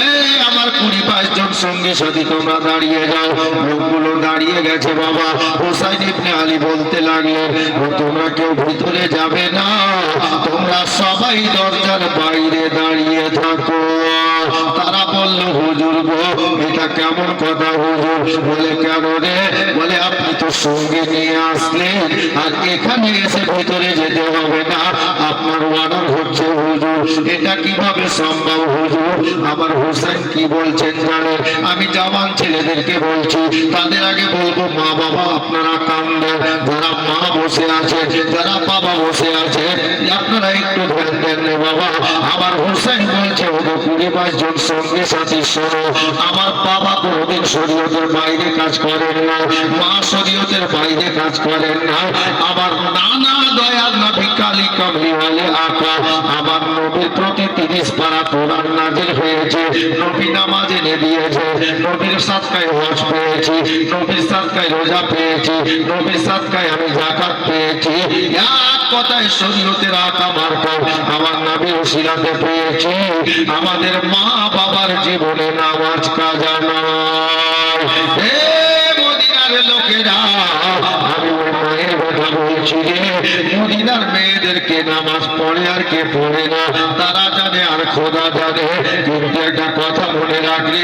এই আমার 20-22 জন সঙ্গী সাথী তোমরা দাঁড়িয়ে যাও। লোকগুলো দাঁড়িয়ে গেছে বাবা। হুসাইন ইবনে আলী বলতে লাগলেন, তোমরা কেউ ভিতরে যাবে না, তোমরা সবাই দরজার বাইরে দাঁড়িয়ে থাকো। তারা বলল, হুজুর গো, এটা কেমন কথা হুজুর? বলে, কেন রে? বলে, আপনি তো সঙ্গে নিয়ে আসলেন, আর এখানে এসে ভিতরে যেতে হবে না, আপনার অর্ডার হচ্ছে হুজুর, এটা কিভাবে সম্ভব হুজুর? আমার হুসাইন কি বলছেন জানেন? আমি জওয়ান ছেলেদেরকে বলছি, তাদের আগে বলবো, মা বাবা আপনারা কান্দেন, যারা মা বসে আছে, যারা বাবা বসে আছে, আপনারা একটু ধ্যান দেন রে বাবা। আমার হুসাইন বলছে, ওদের 20-22 জন সঙ্গে সাথী শোনো, আমার বাবা কোনোদিন শরীয়তের বাইরে কাজ করেন না, মা শরীয়তের বাইরে কাজ করেন না। আমার নানা দয়ার নবী কালী কামলিওয়ালে আকা, আমার নবীর প্রতি 30 পারা কোরআন নাযিল হয়েছে, নবী নামাজ এনে দিয়েছে, নবীর সাদকায় হজ পেয়েছি, নবীর সাদকায় রোজা পেয়েছি, নবীর সাদকায় আমি যাকাত পেয়েছি। এক কথায় শরীয়তের আকা মার্কা আমার নবীর উসিলাতে পেয়েছি। আমাদের মা বাবার জীবনে নামাজ কাজা নয়। হে মদিনার লোকেরা, আমি ওই মায়ের কথা বলছি রে, মদিনার মেয়েদেরকে নামাজ পড়ে আর কে পড়ে না তারা জানে, আর খোদা জানে। কিন্তু একটা কথা মনে রাখলে,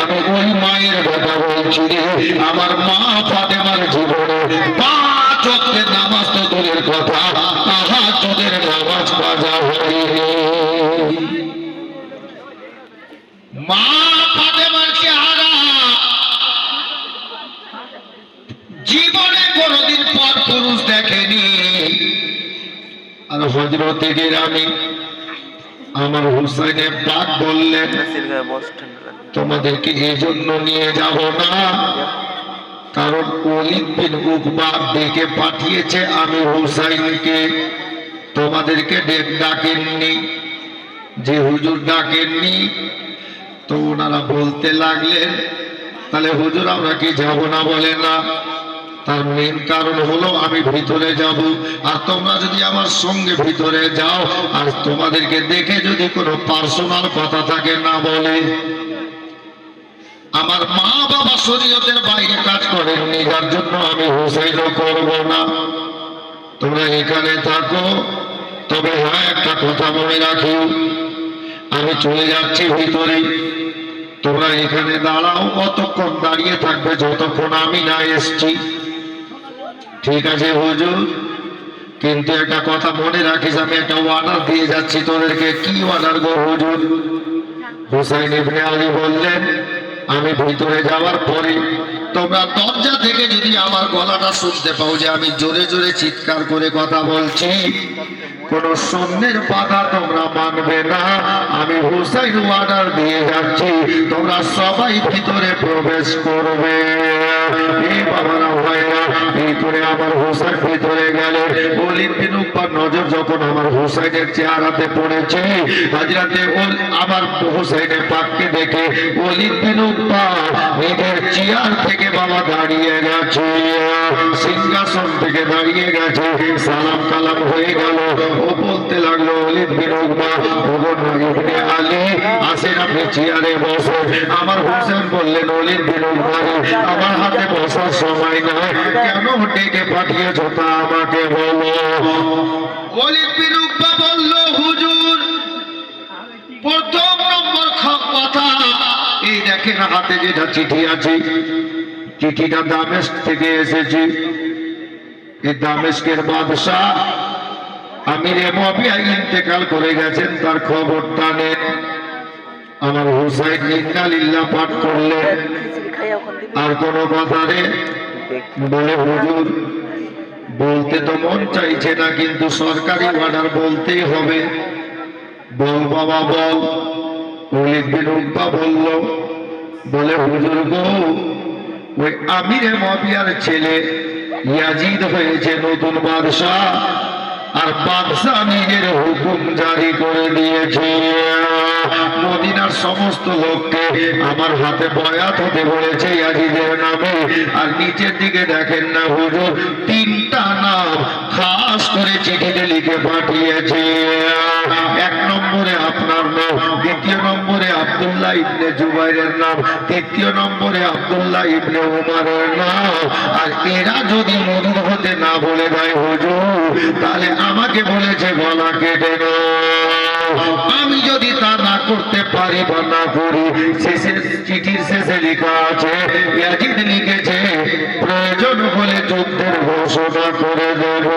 আমি ওই মায়ের কথা বলছি রে, আমার মা ফাতেমার জীবনে 5 ওয়াক্তের নামাজ তো দূরের কথা, তাহাজ্জুদের নামাজ কাজা হয়নি। মা ফাতেমার চেহারা জীবনে কোনদিন পর পুরুষ দেখেনি। আর হযরতে গিরামি আমার হুসাইনের পাক বললেন, তোমাদেরকে এই জন্য নিয়ে যাব না, কারণ ওয়ালিদ বিন উকবা ডেকে পাঠিয়েছে আমি হুসাইনকে, তোমাদেরকে ডাকেননি। যে হুজুর ডাকেননি, তো ওনারা বলতে লাগলেন, তাহলে হুজুর আমরা কি যাব না? বলে না। তার মেন কারণ হলো, আমি ভিতরে যাব, আর তোমরা যদি আমার সঙ্গে ভিতরে যাও, আর তোমাদেরকে দেখে যদি কোনো পার্সোনাল কথা থাকে না বলে। আমার মা বাবা শরীয়তের বাইরে কাজ করেননি, যার জন্য আমি হুসাইনও করব না। তোমরা এখানে থাকো, তবে হ্যাঁ একটা কথা মনে রাখো, আমি চলে যাচ্ছি ভিতরে, তোমরা এখানে দাঁড়াও, অতক্ষণ দাঁড়িয়ে থাকবে যতক্ষণ আমি না এসছি। ঠিক আছে হুজুর, কিন্তু একটা কথা মনে রাখিস, আমি একটা অর্ডার দিয়ে যাচ্ছি তোদেরকে। কি অর্ডার গো হুজুর? হুসাইন ইবনে আলী বললেন, আমি ভিতরে যাওয়ার পরে তোমরা দরজা থেকে যদি আমার গলাটা শুনতে পাও যে আমি জোরে জোরে চিৎকার করে কথা বলছি, কোন সন্ন্যের বাধা তোমরা মানবে না। আমি হুসাইন অর্ডার দিয়ে যাচ্ছি, তোমরা সবাই ভিতরে প্রবেশ করবে। এই বাবারা ভাইরা, ভিতরে আমার হুসাইন ভিতরে গেল। ওলীদ বিন উকবার নজর যখন আমার হুসাইনের চেহারাতে পড়েছে, হযরতে আমার হুসাইনের পাককে দেখে ওলীদ বিন উকবা নিজের চেয়ার থেকে বাবা দাঁড়িয়ে গেছে, সিংহাসন থেকে দাঁড়িয়ে গেছে, সালাম কালাম হয়ে গেল। ও বলতে লাগলো, ওলীদ বিন উকবা, ওগো ইবনে আলী, আসেন আপনি চেয়ারে বসেন। আমার হুসাইন বললেন, ওলীদ বিন উকবা, আমার হাতে বসার সময় নাই, কেন ডেকে পাঠিয়েছো তা আমাকে বলো। ওলীদ বিন উকবা বলল, হুজুর, প্রথম নম্বর কথা, এই দেখেন হাতে যেটা চিঠি আছে, চিঠিটা দামেস্ক থেকে এসেছে। এই দামেস্কের বাদশাহ আমিরে মুআবিয়া ইন্তেকাল করে গেছেন, তার খবরটা নেন। আমার হুসাইন ইন্না লিল্লাহ পাঠ করলেন, আর কোন কথা রে বলে, হুজুর বলতে তো মন চাইছে না, কিন্তু সরকারি অর্ডার বলতেই হবে। বল বাবা বল। ওলীদ বিন উকবা বলল, বলে হুজুর গো, ওই আমিরে মুআবিয়ার ছেলে ইয়াজিদ হয়েছে নতুন বাদশাহ, আর বাদশাহ নিজের হুকুম জারি করে দিয়েছে, মদিনার সমস্ত লোককে আমার হাতে বয়াত হতে বলেছে ইয়াজিদের নামে। আর নিচের দিকে দেখেন না হুজুর, 3টা নাম খাস করে চিঠিতে লিখে পাঠিয়েছে। 1 নম্বরে আপনার নাম, 2য় নম্বরে আব্দুল্লাহ ইবনে জুবাইরের নাম, 3য় নম্বরে আব্দুল্লাহ ইবনে উমারের নাম। আর এরা যদি মদিনা হতে না বলে দেয় হুজুর, তাহলে আমাকে বলেছে গলা কেটে নাও। আমি যদি তা না করতে পারি বা না করি, শেষে চিঠির শেষে লেখা আছে, ইয়াজিদ লিখেছে, প্রয়োজন হলে যুদ্ধের ঘোষণা করে দেব।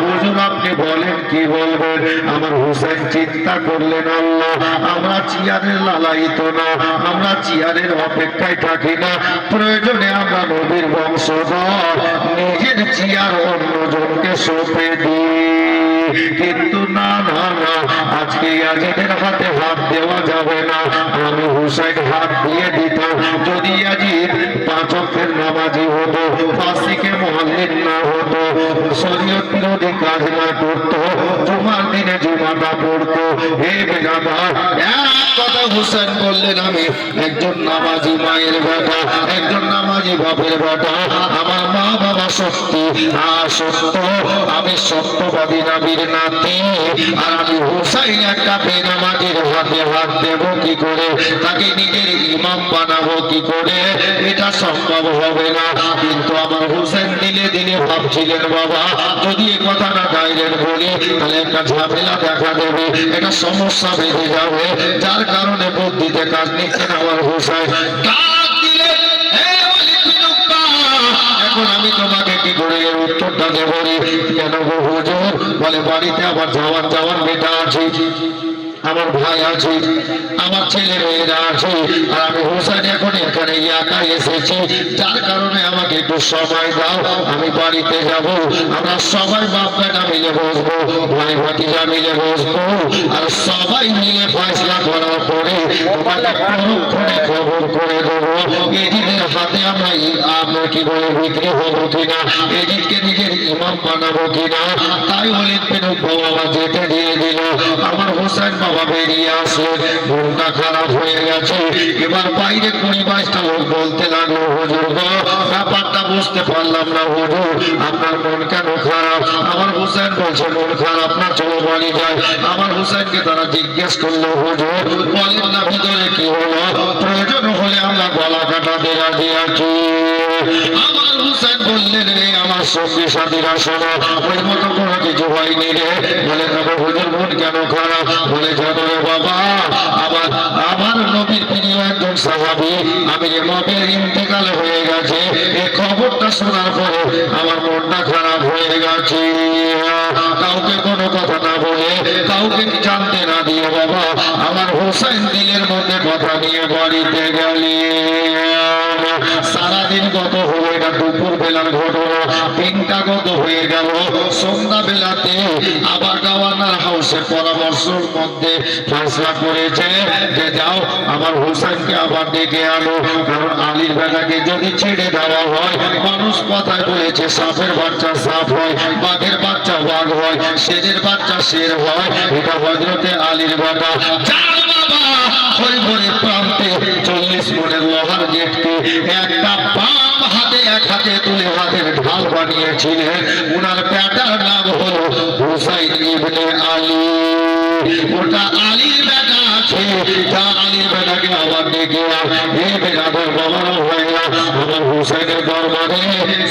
হুজুর আপনি বলেন, কি বলবেন? আমার হুসাইন চিন্তা করলেন, আল্লাহ, আমরা চেয়ারের লালায়িত না, আমরা চেয়ারের অপেক্ষায় থাকি না, প্রয়োজনে আমরা নবীর বংশধর, নিজের চেয়ার অন্যজনকে সঁপে দিই। কিন্তু না না না, আজকে ইয়াজিদের হাতে হাত দেওয়া যাবে না। আমি হুসাইন হাত দিয়ে দিতাম যদি ইয়াজিদ 5 ওয়াক্তের নামাজি হতো, ফাসিকে মুআল্লিম না হতো, শরীয়ত বিরোধী কাজ না করতো, জুমার দিনে জুমাটা পড়তো। হে বেগাদার, এক কথা হুসাইন বললেন, আমি একজন নামাজি মায়ের বেটা, একজন নামাজি বাপের বেটা, আমার মা বাবা সত্যি সত্য, আমি সত্যবাদী নবীর নাতি, আর আমি হুসাইন একটা বেনামাজির হাতে হাত দেব কি করে, তাকে নিজের ইমাম বানাবো কি করে? এটা সম্ভব হবে না। কিন্তু আমার হুসাইন দিলে দিলে ভাবছিলেন, বাবা যদি এ কথাটা ডাইরেক্ট বলি তাহলে একটা ঝামেলা দেখা দেবে, একটা সমস্যা বেঁধে যাবে, যার কারণে বুদ্ধিতে কাজ নিচ্ছেন আমার হুসাইন। ডাক দিলেন, হে ওলীদ বিন উকবা, এখন আমি তোমাকে কি করে এর উত্তরটা দেব? কেন গো হুজুর? বলে, বাড়িতে আবার যাওয়ার বেটা আছে, আমার ভাই আছে, আমার ছেলে মেয়েরা আছে, আর আমি হুসাইন এখন এখানে একা এসেছি, যার কারণে আমাকে একটু সময় দাও, আমি বাড়িতে যাব, আমরা সবাই বাপ বেটা মিলে বসবো, ভাই ভাতিজা মিলে বসবো, আর সবাই মিলে ফয়সলা করার পরে তোমাকে পরক্ষণে খবর করে দেবো এজিদের হাতে আমরা কি বলে বিক্রি হবো কিনা, এজিদকে নিজের ইমাম বানাবো কিনা। তাই ওলীদ বিন উকবা বাবা যেতে দিয়ে দিল। আমার হুসাইন বাবা বেরিয়ে আসলেন, মনটা খারাপ হয়ে গেছে। এবার বাইরে 20-22টা লোক বলতে লাগলো, হুজুর গো, ব্যাপারটা বুঝতে পারলাম না হুজুর, আপনার মন কেন খারাপ? আমার হুসাইন বলছে, মন খারাপ না, চলো বাড়ি যাই। আমার হুসাইনকে তারা জিজ্ঞেস করলো, হুজুর বলেন না ভিতরে কি হলো? প্রয়োজন হলে আমরা গলা কাটাতে রাজি আছি। আমার হুসাইন বললেন, রে আমার সঙ্গী সাথীরা শোনো, ওই মতো কোনো কিছু হয়নি রে। বলে, তবে হুজুর মন কেন খারাপ? বলে, জানো রে বাবা, আমার নবীর প্রিয় একজন সাহাবী আমির মুমিনের ইন্তেকাল হয়ে গেছে। এই খবরটা শোনার পরে আমার মনটা খারাপ হয়ে গেছে। কাউকে কোনো কথা না বলে, কাউকে জানতে না দিয়ে বাবা আমার হোসেন দিলের মধ্যে কথা নিয়ে বাড়িতে গেলি। সারাদিন গত হলো, এটা দুপুর বেলার ঘটনা। দিনটা গত হয়ে গেল, সন্ধ্যা বেলাতে আবার গভর্নর হাউসের পরামর্শের মধ্যে ফয়সালা করেছে যে যাও আমার হোসেনকে আবার ডেকে আনো, কারণ আলীর বেটাকে যদি ছেড়ে দেওয়া হয়, মানুষ কথায় বলেছে সাপের বাচ্চা সাপ হয়, বাঘের বাচ্চা বাঘ হয়, শেরের বাচ্চা শের হয়। এটা হযরতে আলীর বেটা। যার বাবা হরিহরের প্রান্তে 40 মনের লোহার গেটকে একটা বাম হাতে এক হাতে তুলে হাতের ঢাল বানিয়েছিলেন। উনার বেটার নাম হলো হুসাইন ইবনে আলী। ওটা আলীর বেটা আছে, যা আলীর বেটাকে আবার ডেকে এই বেটাদের বাবার হয়ে আমার হুসাইনের দরবারে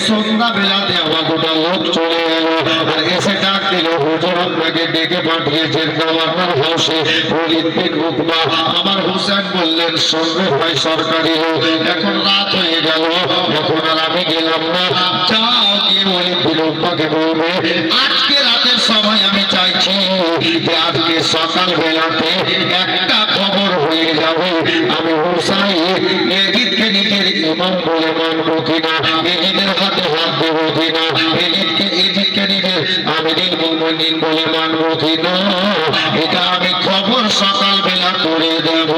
সন্ধ্যা বেলাতে আমার দুটা লোক চলে এলো আর এসে ডাক দিল, হুজুর আপনাকে ডেকে পাঠিয়েছেন গভর্নর হাউসে ওলীদ বিন উকবা। আমার হুসাইন বললেন সঙ্গে ভাই সরকারি লোক, এখন রাত হয়ে গেল, এখন আর আমি গেলাম না, যাও গিয়ে ওলীদ বিন উকবাকে বলবে আজকে রাতের সময় আমি চাইছি যে আজকে সকাল বেলাতে একটা খবর হয়ে যাবে, আমি হুসাইন এজিদকে নিজের ইমাম বলে মানবো কিনা, এজিদের হাতে হাত দেবো কিনা, এজিদকে নিজের আমিরুল মুমিনিন বলে মানবো কিনা, এটা আমি খবর সকাল বেলা করে দেব।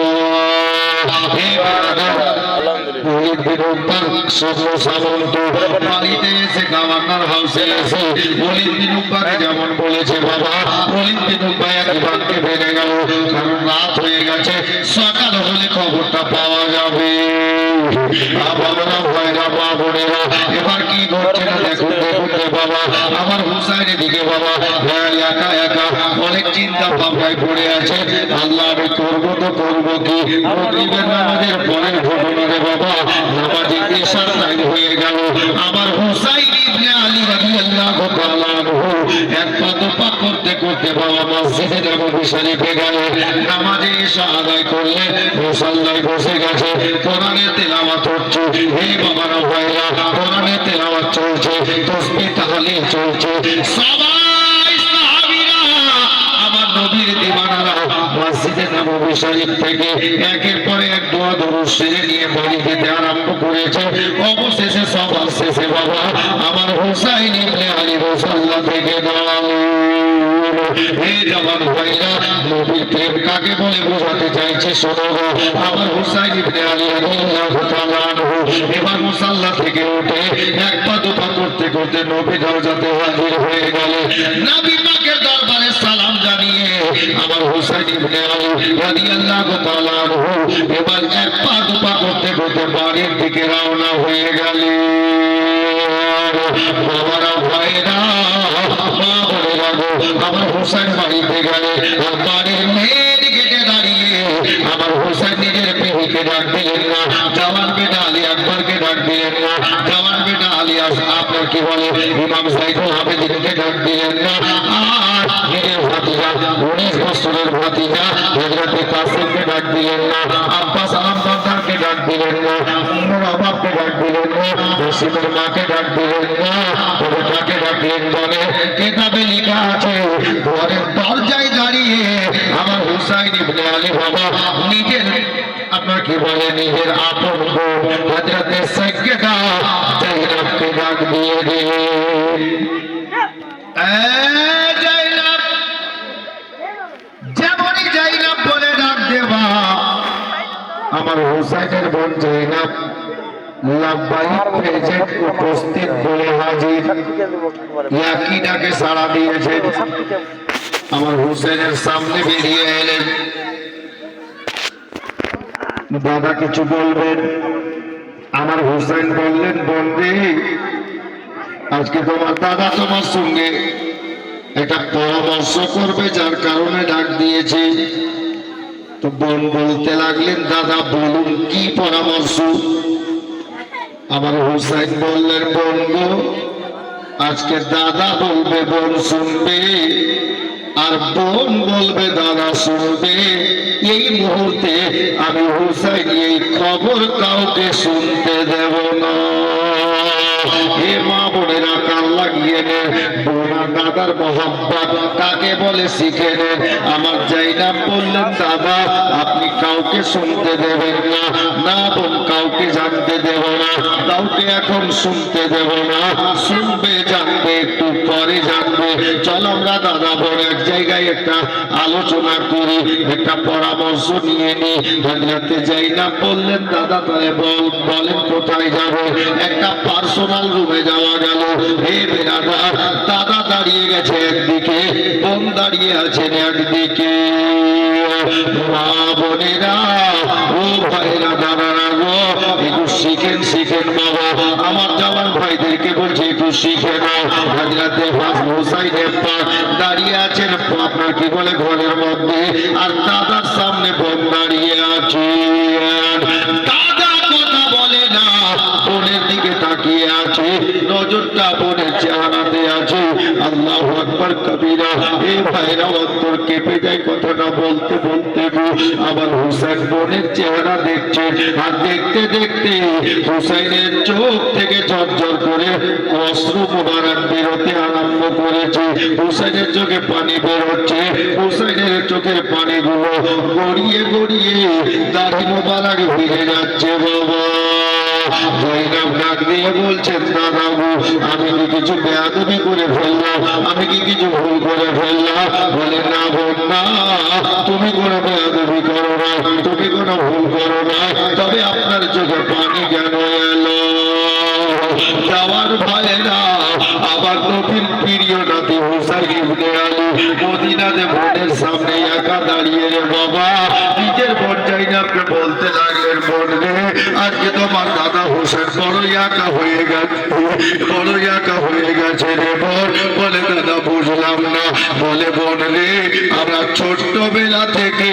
ওলীদ বিন উকবা সদর সামন্ত বাড়িতে এসে গভর্নর হাউসে এসে ওলীদ বিন উকবাকে যেমন বলেছে বাবা, ওলীদ বিন উকবা একবারকে বেড়ে গেল, কারণ রাত হয়ে গেছে, সকাল হলে খবরটা পাওয়া যাবে। বাবারা ভাইরা মা বোনেরা এবার কি করছে না দেখুন দেখুন রে বাবা, আমার হুসাইনের দিকে বাবা একা একা অনেক চিন্তা ভাবনায় পড়ে আছে। আল্লাহ আমি করবো তো করবো কি, মাগরিবের নামাজের পরের ঘটনা রে বাবা, নামাজে এশার টাইম হয়ে গেল, আমার হুসাইন ইবনে আলী রাদিয়াল্লাহু তাআলা আনহু এক পা দুপা করতে করতে বাবা মসজিদে নববী শরীফে গেল, নামাজে এশা আদায় করলেন, মুসাল্লায় বসে গেছে, কোরআনের তেলাওয়াত হচ্ছে। এই বাবারা ভাইরা কোরআনের তেলাওয়াত চলছে, তাসবিহ তাহলিল চলছে, সবাই সাহাবীরা আমার নবীর দিওয়ানারা মসজিদে নববী শরীফ থেকে একের পর এক দোয়া দরুদ সেরে নিয়ে বাড়ি যেতে আরম্ভ করেছে। অবশেষে সবার শেষে বাবা আমার হুসাইন ইবনে আলী মুসাল্লা থেকে দাঁড়ালো। এই জওয়ান ভাইরা নবীর প্রেম কাকে বলে বোঝাতে চাইছে শোনো, আমার হুসাইন ইবনে আলী রাদিয়াল্লাহু তাআলা আনহু এবার মুসাল্লা থেকে উঠে এক পা দুপা করতে করতে নবী দরজাতে হাজির হয়ে গেল। নবী পাকের দরবারে সালাম জানিয়ে আমার হুসাইন ইবনে আলী রাদিয়াল্লাহু তাআলা আনহু এবার এক পা দুপা করতে করতে বাড়ির দিকে রওনা হয়ে গেল। বাবারা ভাইরা মা বোনেরা গো, আমার হুসাইন বাড়িতে গেলে বাড়ির মেয়ের গেটে দাঁড়িয়ে আমার হুসাইন নিজের প্রেমিকে ডাক দিলেন না, জওয়ান বেটা আলী আকবরকে ডাক দিলেন না, জওয়ান বেটা আলী আপনার কি বলে ইমাম সাইদুল আবেদিনকে ডাক দিলেন না, আর নিজের ভাতিজা 19 বছরের ভাতিজা হযরতে কাসিমকে ডাক দিলেন না, আব্বাস আলমদারকে ডাক দিলেন না, উম্মুর আবাবকে ডাক দিলেন না, জসিমের মাকে ডাক দিলেন না, তবে কাকে ডাকলেন বলে কিতাবে লেখা আছে ঘরের দরজায় দাঁড়িয়ে আমার হুসাইন ইবনে আলী বাবা নিজের আপনার কি বলে নিজের আপন বোন হযরতে সাইয়্যিদা জাইনাবকে ডাক দিয়ে দিলেন। জাইনাব, যেমনই জাইনাব বলে ডাক দেবা আমার হুসাইনের বোন জাইনাব লাব্বাইক প্রেজেন্ট উপস্থিত বলে হাজির, একই ডাকে সাড়া দিয়েছেন। আমার হুসাইনের সামনে বেরিয়ে এলেন, দাদা কিছু বলবেন? আমার হুসাইন বললেন বন্ধু আজকে তোমার দাদা তোমার সঙ্গে একটা পরামর্শ করবে, যার কারণে ডাক দিয়েছে। তো বোন বলতে লাগলেন দাদা বলুন কি পরামর্শ? আমার হুসাইন বললেন বোন গো, আজকে দাদা বলবে বোন শুনবে, আর বোন বলবে দাদা শুনবে, এই মুহূর্তে আমি হুসাইন এই খবর কাউকে শুনতে দেব না। হে মা বোনেরা, কান লাগিয়ে নেন, বোনা দাদার মোহাব্বত কাকে বলে শিখে নেন। আমার জাইনাব বললেন, দাদা আপনি কাউকে শুনতে দেবেন না, না বোন কাউকে জানতে দেব না, কাউকে এখন শুনতে দেব না, শুনবে জানবে একটু পরে জানবে। চল আমরা দাদা বোন এক জায়গায় একটা আলোচনা করি, একটা পরামর্শ নিয়ে নিই। হযরতে জাইনাব বললেন, দাদা তাহলে বলেন কোথায় যাবো? একটা পার্সোনাল রুমে যাওয়া গেল। হে বেরাদার, দাদা দাঁড়িয়ে গেছে একদিকে, বোন দাঁড়িয়ে আছেন একদিকে। মা বোনেরা, ও ভাইরা, দাদারা গো, একটু শিখেন শিখেন বাবা। আমার জওয়ান ভাইদেরকে বলছে একটু শিখে নাও। হযরতে হুসাইন দাঁড়িয়ে আছেন আপনার কি বলে ঘরের মধ্যে, আর দাদার সামনে বোন দাঁড়িয়ে আছে। দাদা কথা বলে না, বোনের দিকে তাকিয়ে আছে, নজরটা বোনের চেহারাতে আছে। আল্লাহু আকবার কবীরা। এই ভাইরা অন্তর কেঁপে যায় কথাটা বলতে বলতে। আবার হুসাইন বোনের চেহারা দেখছে, আর দেখতে দেখতে হুসাইনের চোখ থেকে ঝরঝর করে অশ্রু মোবারক বেরোতে আরম্ভ করেছে। হুসাইনের চোখে পানি বেরোচ্ছে, হুসাইনের চোখের পানিগুলো গড়িয়ে গড়িয়ে দাড়ি মোবারক ভিজে যাচ্ছে। বাবা জাইনাব ডাক দিয়ে বলছেন, দাদা গো, আমি কি কিছু বেয়াদবি করে ফেললাম? আমি কি কিছু ভুল করে ফেললাম? বলে না বোন না, তুমি কোনো বেয়াদবি করো না, তুমি কোনো ভুল করো না, তবে আপনার চোখে পানি কেন এলো? যাওয়ার ভাইরা, আবার নবীর প্রিয় নাতি হুসাইন ইবনে আলী মদিনাতে বোনের সামনে একা দাঁড়িয়ে। রে বাবা, নিজের বোন জাইনাবকে বলতে লাগলেন, বোন রে, আজকে তোমার দাদা হুসাইন বড় একা হয়ে গেছে, বড় একা হয়ে গেছে রে বোন। বলে দাদা বুঝলাম না। বলে বোন রে, আমরা ছোট্টবেলা থেকে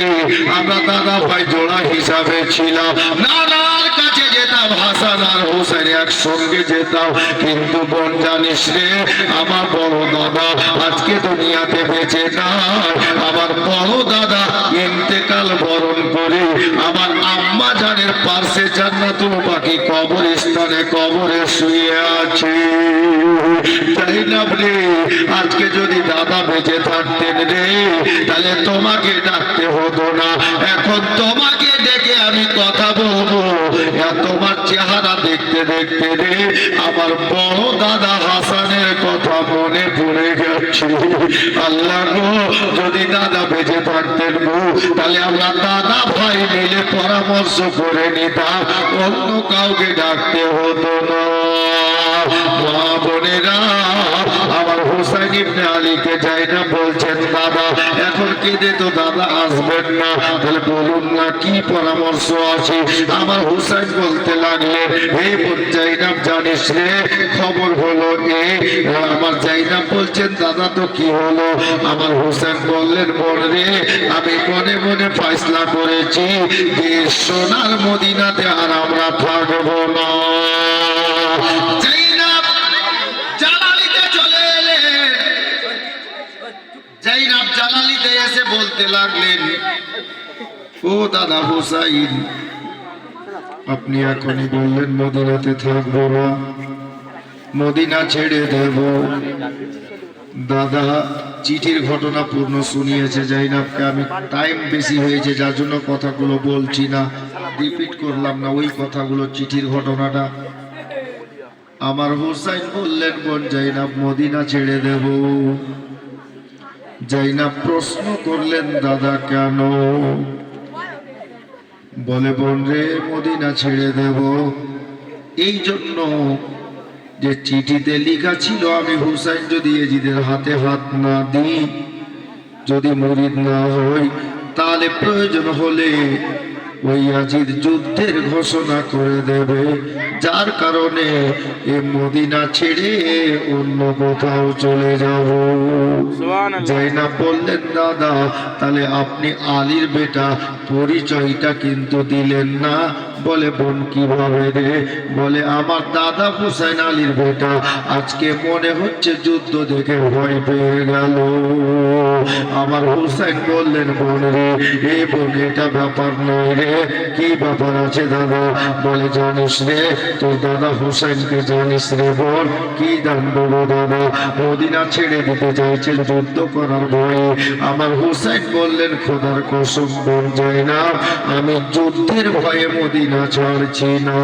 আমরা দাদা ভাই জোড়া হিসাবে ছিলাম, নানার কাছে যেতাম, হাসান আর হুসাইন একসঙ্গে যেতাম। কিন্তু বোন জানিস রে, আমার বড় দাদা আজকে দুনিয়াতে বেঁচে নাই। আমার বড় দাদা ইন্তেকাল বরণ করে আমার আম্মা জানের পাশে জান্নাতুল বাকি কবরস্থানে কবরে শুয়ে আছে। জাইনাব রে, আজকে যদি দাদা বেঁচে থাকতেন রে, তাহলে তোমাকে ডাকতে হতো না, এখন তোমাকে ডেকে আমি কথা বলবো। তোমার চেহারা দেখতে দেখতে রে আমার বড় দাদা হাসানের কথা মনে পড়ে গেছে। আল্লাহ গো, যদি দাদা বেঁচে থাকতেন গো, তাহলে আমরা দাদা ভাই মিলে পরামর্শ করে নিতাম, অন্য কাউকে ডাকতে হতো না। মা বোনেরা, আমার হুসাইন ইবনে আলীকে জাইনাব বলছেন, দাদা এখন কেঁদে তো দাদা আসবেন না, তাহলে বলুন না কি পরামর্শ আছে। আমার হুসাইন বলতে লাগলেন, হে বোন জাইনাব জানিস রে, খবর হলো এ। আমার জাইনাব বলছেন, দাদা তো কি হলো? আমার হুসাইন বললেন, বোন রে, আমি মনে মনে ফয়সলা করেছি যে সোনার মদিনাতে আর আমরা থাকবো না। জাইনাব জালালিতে চলে এলেন। জাইনাব জালালিতে এসে বলতে লাগলেন, ও দাদা হুসাইন, আপনি এখনই বললেন মদিনাতে থাকবো না, মদিনা ছেড়ে দেব। দাদা চিঠির ঘটনা পূর্ণ শুনিয়েছে জাইনাবকে। আমি টাইম বেশি হয়েছে যার জন্য কথাগুলো বলছি না, রিপিট করলাম না ওই কথাগুলো, চিঠির ঘটনাটা। আমার হুসাইন বললেন, বোন জাইনাব মদিনা ছেড়ে দেব। জাইনাব প্রশ্ন করলেন, দাদা কেন? বলে, বোন রে, মদিনা ছেড়ে দেব এই জন্য যে চিঠিতে লেখা ছিল আমি হুসাইন যদি এজিদের হাতে হাত না দিই, যদি মুরিদ না হই, তাহলে প্রয়োজন হলে ওই ইয়াজিদ যুদ্ধের ঘোষণা করে দেবে, যার কারণে এ মদিনা ছেড়ে অন্য কোথাও চলে যাব। জয়নাব বললেন, দাদা তাহলে আপনি আলীর বেটা, পরিচয়টা কিন্তু দিলেন না। বলে, বোন কিভাবে রে? বলে, আমার দাদা হুসাইন আলীর বেটা। আজকে মনে হচ্ছে যুদ্ধ দেখে ভয় পেয়ে গেল। আমার হুসাইন বললেন, বোন রে, এ বোন এটা ব্যাপার নয় রে। কি ব্যাপার আছে দাদা? বলে, জানিস রে, তোর দাদা হুসাইনকে জানিস রে বোন? কি জানবো গো দাদা, মদিনা ছেড়ে দিতে চাইছেন যুদ্ধ করার ভয়ে। আমার হুসাইন বললেন, খোদার কসম বোন জয়নাব, আমি যুদ্ধের ভয়ে মদিনা ছাড়ছি না।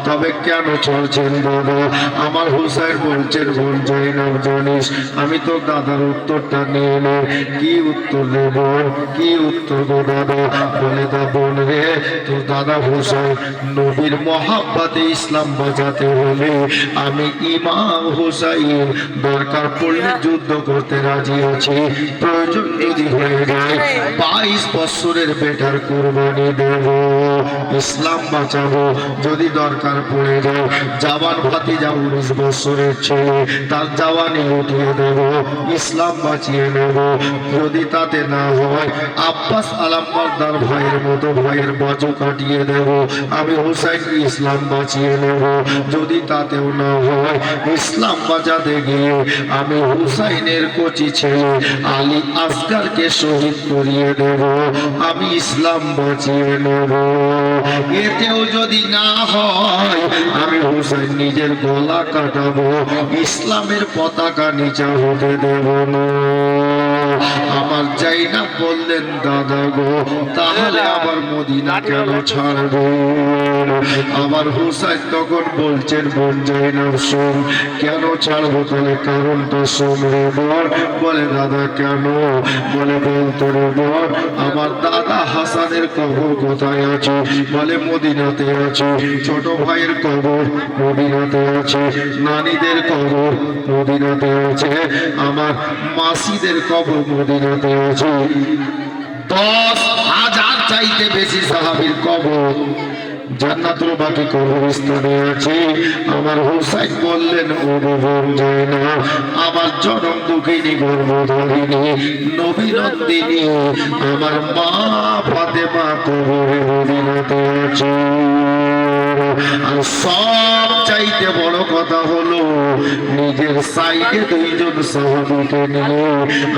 তবে কেন ছাড়ছেন দাদা? আমার হুসাইন বলছেন, বোন জয়নাব জানিস, আমি তোর দাদার উত্তরটা নিয়ে নে। কি উত্তর রে বোন? কি উত্তর গো দাদা? বলে, দা বোন রে, তোর দাদা হুসাইন নবীর মহাব্বতে ইসলাম বাঁচাতে হলে আমি ইমাম হুসাইন দরকার পড়লে যুদ্ধ করতে রাজি আছি। প্রয়োজন যদি হয়ে যায় 22 বছরের বেটার কুরবানি দেব, ইসলাম বাঁচাবো। যদি দরকার পড়ে যায় জাওয়ান ভাতিজা 19 বছরের ছেলে, তার জাওয়ানি উঠিয়ে দেব, ইসলাম বাঁচিয়ে নেব। যদি তাতে না হয় আব্বাস আলামবারদার ভাইয়ের মতো ভাইয়ের বাজু কাটিয়ে দেব, আমি হুসাইন ইসলাম বাঁচিয়ে নেব। যদি তাতেও না হয় ইসলাম বাঁচাতে গিয়ে আমি হুসাইনের কচি ছেলে আলী আসগারকে শহীদ করিয়ে দেব, আমি ইসলাম বাঁচিয়ে নেব। এতেও যদি না হয় আমি হুসাইন নিজের গলা কাটাবো, ইসলামের পতাকা নিচা হতে দেব না। আমার জাইনাব বললেন, দাদা গো তাহলে আবার মদিনা কেন ছাড়বে? আমার হুসাইন তখন বলছেন, বোন জাইনাব শোন, কেন ছাড়বো? তাহলে কারণটা শোন রে বোন। বলে, দাদা কেন? বলে, বলতো রে বোন, আমার দাদা হাসানের কবর কোথায় আছে? বলে, মদিনাতে আছে। ছোট ভাইয়ের কবর মদিনাতে আছে, নানীদের কবর মদিনাতে আছে, আমার মাসিদের কবর মদিনাতে আছে। 10,000 চাইতে বেশি সাহাবীর কবর জান্নাতুল বাকি কবরস্থানে আছে। আমার হুসাইন বললেন, ও বোন জয়নাব, আমার জনম দুঃখিনী গর্ভধারিণী নবী নন্দিনী আমার মা ফাতেমা কবরে মদিনাতে আছে। আর সব চাইতে বড় কথা হলো নিজের সাইডে 2 জন সাহাবীকে নিয়ে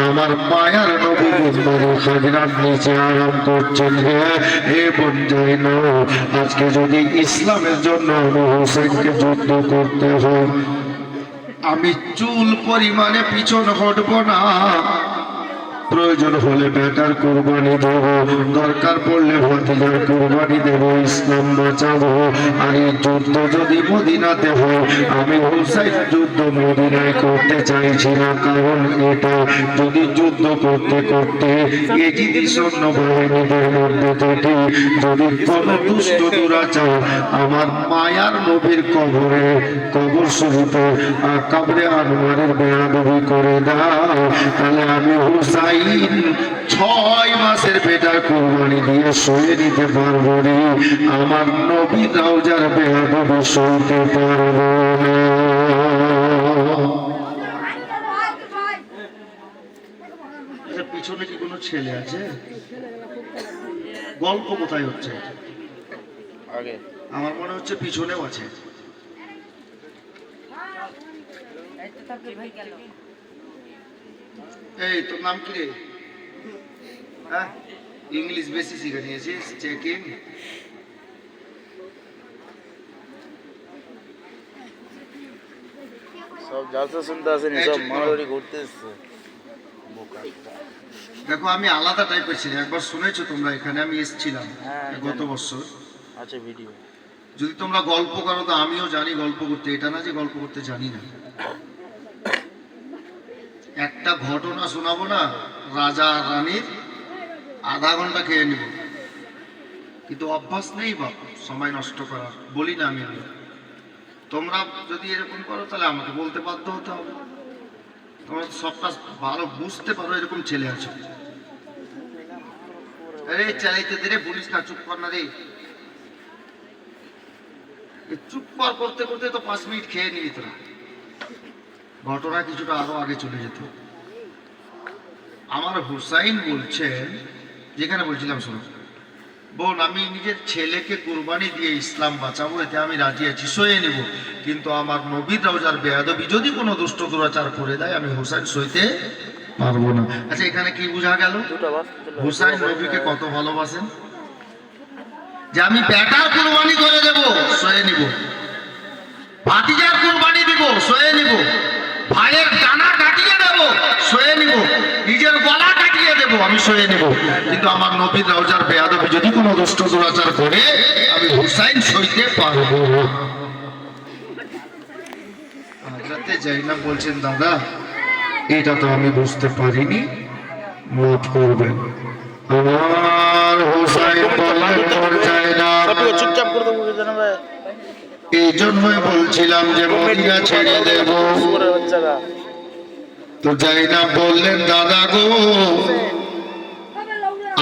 আমার মায়ার নবী গুম্বারে খাজরার নিচে আরাম করছেন। হে বোন জয়নাব, আজকে যদি ইসলামের জন্য আমি হুসাইনকে যুদ্ধ করতে হয়, আমি চুল পরিমাণে পিছন হটবো না। প্রয়োজন হলে বেটার কুরবানি দেব, দরকার পড়লে ভাতিজার কুরবানি দেব, ইসলাম বাঁচাবো। আর এই যুদ্ধ যদি মদিনাতে হয়, আমি হুসাইন যুদ্ধ মদিনায় করতে চাইছি না। কারণ এটা যদি যুদ্ধ করতে করতে এজিদি সৈন্য বাহিনীদের মধ্যে থেকে যদি কোন দুষ্ট দুরাচার আমার মায়ার নবীর কবরে কবর শরীফে কবরে আনোয়ারের বেয়াদবি করে দাও, তাহলে আমি হুসাইন 6 মাসের বেটার কুরবানি দিয়ে সয়ে নিতে পারবো রে। আমার নবী রওজার বেয়াদবি সইতে পারবো না। পিছনে কি কোনো ছেলে আছে? গল্প কোথায় হচ্ছে? আমার মনে হচ্ছে পিছনেও আছে। এই তোর নাম কি রে? হ্যাঁ, ইংলিশ বেশি শিখে নিয়েছিস? চেকিং সব জালসা শুনতে আসেনি, সব মারামারি ঘুরতে এসছে। দেখো, আমি আলাদা টাইপের ছিলাম। একবার শুনেছো তোমরা, এখানে আমি এসেছিলাম গত বছর। আচ্ছা, ভিডিও যদি তোমরা গল্প করো তো আমিও জানি গল্প করতে, এটা না যে গল্প করতে জানি না। একটা ঘটনা শোনাবো না, রাজা রানীর, আধা ঘন্টা খেয়ে নিব, কিন্তু অভ্যাস নেই বাপ সময় নষ্ট করার। বলি না আমি, তোমরা যদি এরকম করো তাহলে আমাকে বলতে বাধ্য হতে হবে। তোমরা সবটা ভালো বুঝতে পারো, এরকম ছেলে আছে। আরে চালাইতে দে রে, পুলিশ না, চুপ কর না রে। চুপ করতে করতে তো 5 মিনিট খেয়ে নিবি তোরা। ঘটনা কিছুটা আরো আগে চলে যেত। আমার হুসাইন বলছেন, যেখানে বলছিলাম শোনো, বোন আমি নিজের ছেলেকে কুরবানি দিয়ে ইসলাম বাঁচাবো, এতে আমি রাজি আছি, সয়ে নেব, কিন্তু আমার নবীর রওজার বেয়াদবি যদি কোনো দুষ্ট দুরাচার করে দেয় আমি হুসাইন সইতে পারবো না। আচ্ছা এখানে কি বোঝা গেল? হুসাইন নবীকে কত ভালোবাসেন, যে আমি বেটার কুরবানি করে দেব, সয়ে নিব, ভাতিজার কুরবানি দিব, সয়ে নিব, ভাইয়ের ডানা কাটিয়ে দেব, সয়ে নিব, নিজের গলা কাটিয়ে দেব, আমি সয়ে নিব, কিন্তু আমার নবীর রওজার বেয়াদবি যদি কোনো দুষ্ট দুরাচার করে আমি হুসাইন সইতে পারবো। হযরতে জাইনাব বলছেন, দাদা এটা তো আমি বুঝতে পারিনি, মাফ করবেন। আমার হুসাইন বললেন, জাইনাব চুপচাপ করে দেবো জানা ভাই, এই জন্যই বলছিলাম যে মদিনা ছেড়ে দেব। বাচ্চারা তো জাইনাব বললেন, দাদা গো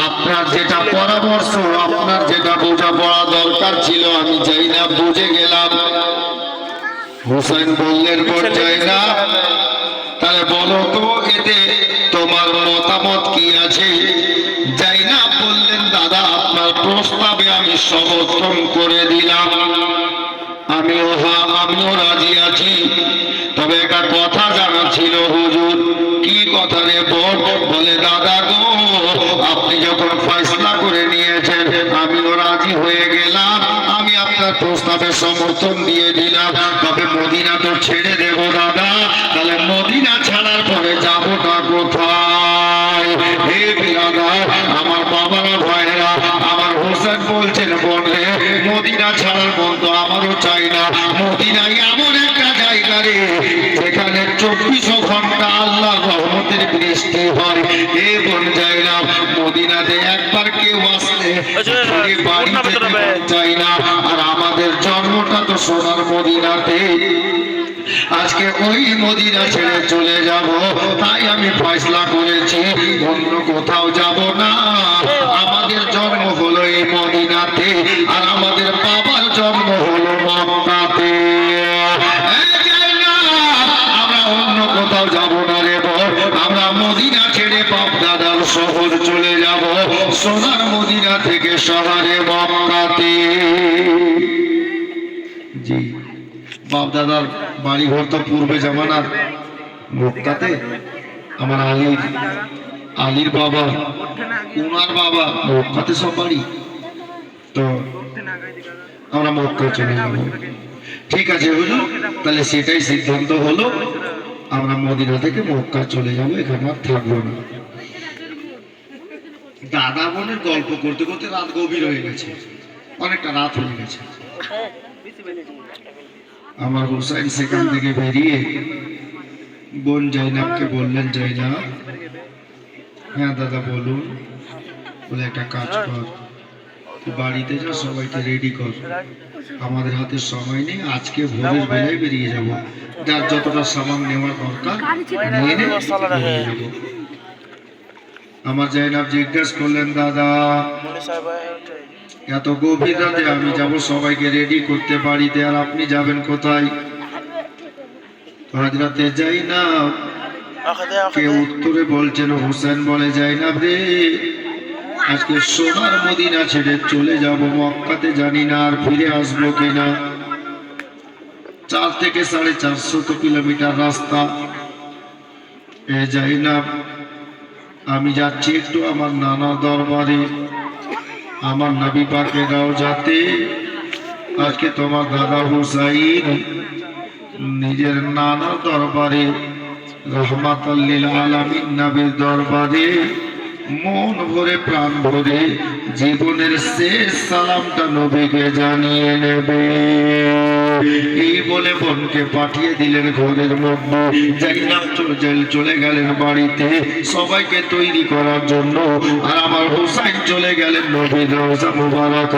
আপনার যেটা পরামর্শ, আপনার যেটা বোঝাপড়া দরকার ছিল আমি জাইনাব বুঝে গেলাম। হুসাইন বললেন, বোন জাইনাব তাহলে বলো তো এতে তোমার মতামত কি আছে? জাইনাব বললেন, দাদা আপনার প্রস্তাবে আমি সমর্থন করে দিলাম, আমিও রাজি আছি, তবে একটা কথা জানা ছিল হুজুর। কি কথা রে বোন? বলে, দাদা গো আপনি যখন ফয়সালা করে নিয়েছেন আমিও রাজি হয়ে গেলাম, আমি আপনার প্রস্তাবে সমর্থন দিয়ে দিলাম, তবে মদিনা তো ছেড়ে দেব দাদা, তাহলে মদিনা ছাড়ার পরে যাবোটা কোথায়? হে বিরাদার, আমার বাবারা ভাইরা, আমার হোসেন বলছেন, বোন রে মদিনা ছাড়ার মন তো আমারও চাই না। মদিনায় এমন একটা জায়গা রে যেখানে 24 ঘন্টা আল্লাহর রহমতের বৃষ্টি হয়। এ বোন জাইনাব মদিনাতে একবার কেউ আসলে ফিরে বাড়ি যেতে মন চায় না, আর আমাদের জন্মটা তো সোনার মদিনাতে। আজকে ওই মদিনা ছেড়ে চলে যাব, তাই আমি ফয়সালা করেছি অন্য কোথাও যাব না। আমাদের জন্ম হলো এই মদিনাতে, আর আমাদের বাবার জন্ম হলো মক্কাতে। আমরা অন্য কোথাও যাব না রে বোন, আমরা মদিনা ছেড়ে বাপ দাদার শহর চলে যাব, সোনার মদিনা থেকে শহরে মক্কাতে। জি, বাপ দাদার বাড়ি ঘর তো পূর্বে জামানার মক্কাতে। আমার আলীর বাবা, উনার বাবা মক্কাতে সব বাড়ি, তো আমরা মক্কা চলে যাব। ঠিক আছে হুজুর, তাহলে সেটাই সিদ্ধান্ত হলো, আমরা মদিনা থেকে মক্কা চলে যাব, এখানে আর থাকবো না। দাদা বোনের গল্প করতে করতে রাত গভীর হয়ে গেছে, অনেকটা রাত হয়ে গেছে। আমার হুসাইন সেখান থেকে বেরিয়ে বোন জাইনাবকে বললেন, জাইনাব। হ্যাঁ দাদা বলুন। বলে, একটা কাজ কর, তুই বাড়িতে যা, সবাইকে রেডি কর, আমাদের হাতে সময় নেই, আজকে ভোরের বেলায় বেরিয়ে যাব, যার যতটা সামান নেওয়ার দরকার নিয়ে নে, বেরিয়ে যাব। আমার জাইনাব জিজ্ঞাসা করলেন, দাদা এত গভীর রাতে আমি যাব সবাইকে রেডি করতে বাড়িতে, আর আপনি যাবেন কোথায়? হযরতে জাইনাব কে উত্তরে বলছেন, হুসেন বলে, জাইনাব রে আজকে সোনার মদিনা ছেড়ে চলে যাব মক্কাতে, জানি না আর ফিরে আসবো কিনা। 4 থেকে 450 কিলোমিটার রাস্তা। এ জাইনাব আমি যাচ্ছি একটু আমার নানা দরবারে, আমার নবী পাকের রওজাতে। আজকে তোমার দাদা হুসাইন নিজের নানা দরবারে, রহমাতুল লিল আলামিন নবীর দরবারে মন ভরে প্রাণ ভরে জীবনের শেষ সালামটা নবীকে জানিয়ে নেবে। এই বলে বোনকে পাঠিয়ে দিলেন ঘরের মধ্যে। জাইনাব চলে গেলেন বাড়িতে সবাইকে তৈরি করার জন্য। আর আমার হুসাইন চলে গেলেন নবীর রওজা মুবারক,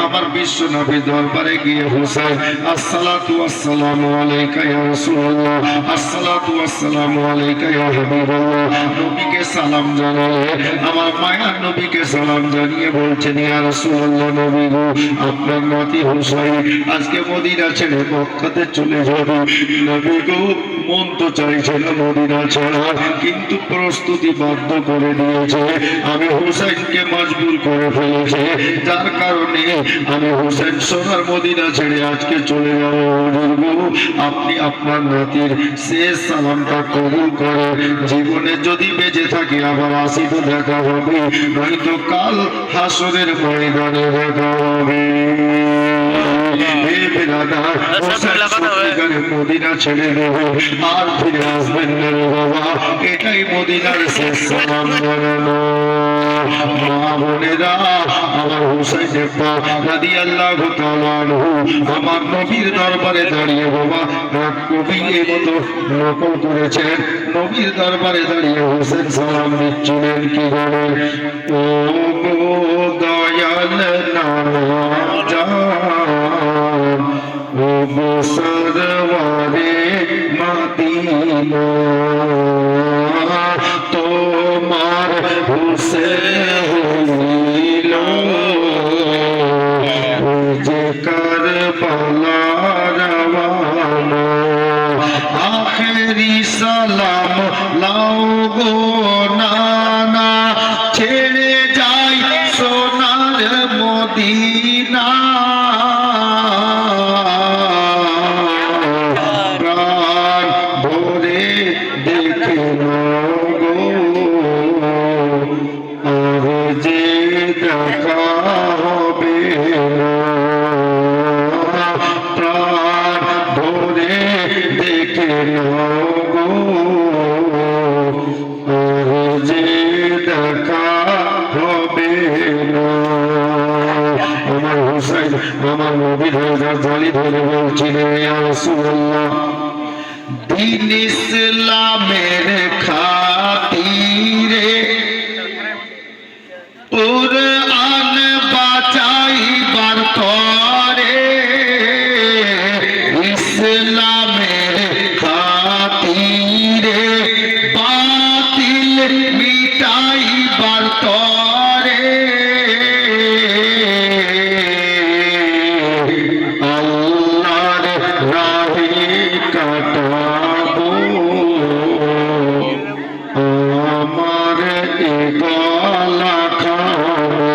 আমার বিশ্ব নবীর দরবারে গিয়ে হুসাইন আসসালাতু ওয়াসসালামু আলাইকা ইয়া রাসূলুল্লাহ, আসসালাতু ওয়াসসালামু আলাইকা ইয়া হাবিবাল্লাহ, নবীকে সালাম জানালে আমার মায়ার নবীকে সালাম জানিয়ে বলছেন ইয়া রাসূলুল্লাহ, নবী গো আপনার নাতি হুসাইন আজকে মদিনা ছেড়ে মক্কাতে চলে যাবে। নবী গো মন তো চাইছে না মদিনা ছাড়া, কিন্তু প্রস্তুতি বাধ্য করে দিয়েছে, আমি হুসাইনকে মজবুর করে ফেলেছে, যার কারণে আমি হুসাইন সোনার মদিনা ছেড়ে আজকে চলে যাবো। আপনি আপনার নাতির শেষ সালামটা কবুল করে জীবনে যদি বেঁচে থাকি আবার আসিব দেখা হবে, নয়তো কাল হাসরের ময়দানে দেখা হবে। মদিনা ছেড়ে দেব আর ফিরে আসবেন না রে বাবা, এটাই মদিনার শেষ সালাম জানানো। মা বোনেরা আমার হুসাইনের রাদিয়াল্লাহু তাআলা আনহু আমার নবীর দরবারে দাঁড়িয়ে বাবা কবির মতো নকল করেছেন, নবীর দরবারে দাঁড়িয়ে হুসাইন সালাম দিচ্ছিলেন কি বলে, ও গো দয়াল নানা জান, ও গো সরওয়ারে মদিনা, তোমার হুসেন হইল যে কারবালা রওয়ানা, আখেরি সালাম লাও গো নানা, ছেড়ে যাই সোনার মদিনা, প্রাণ ভরে দেখে নাও গো আর যে দেখা হবে না, প্রাণ ভরে দেখে নাও গো আর যে দেখা হবে না। আমার হুসাইন আমার নবীর রওজার জালি ধরে বলছিলেন ইয়া রাসূলুল্লাহ, দ্বীন ইসলামের খাতিরে কুরআন বাঁচাইবার তরে, ইসলামের খাতিরে বাতিল মিটাইবার তরে, আল্লাহর রাহে কাটাবো আমার এ গলা খানা,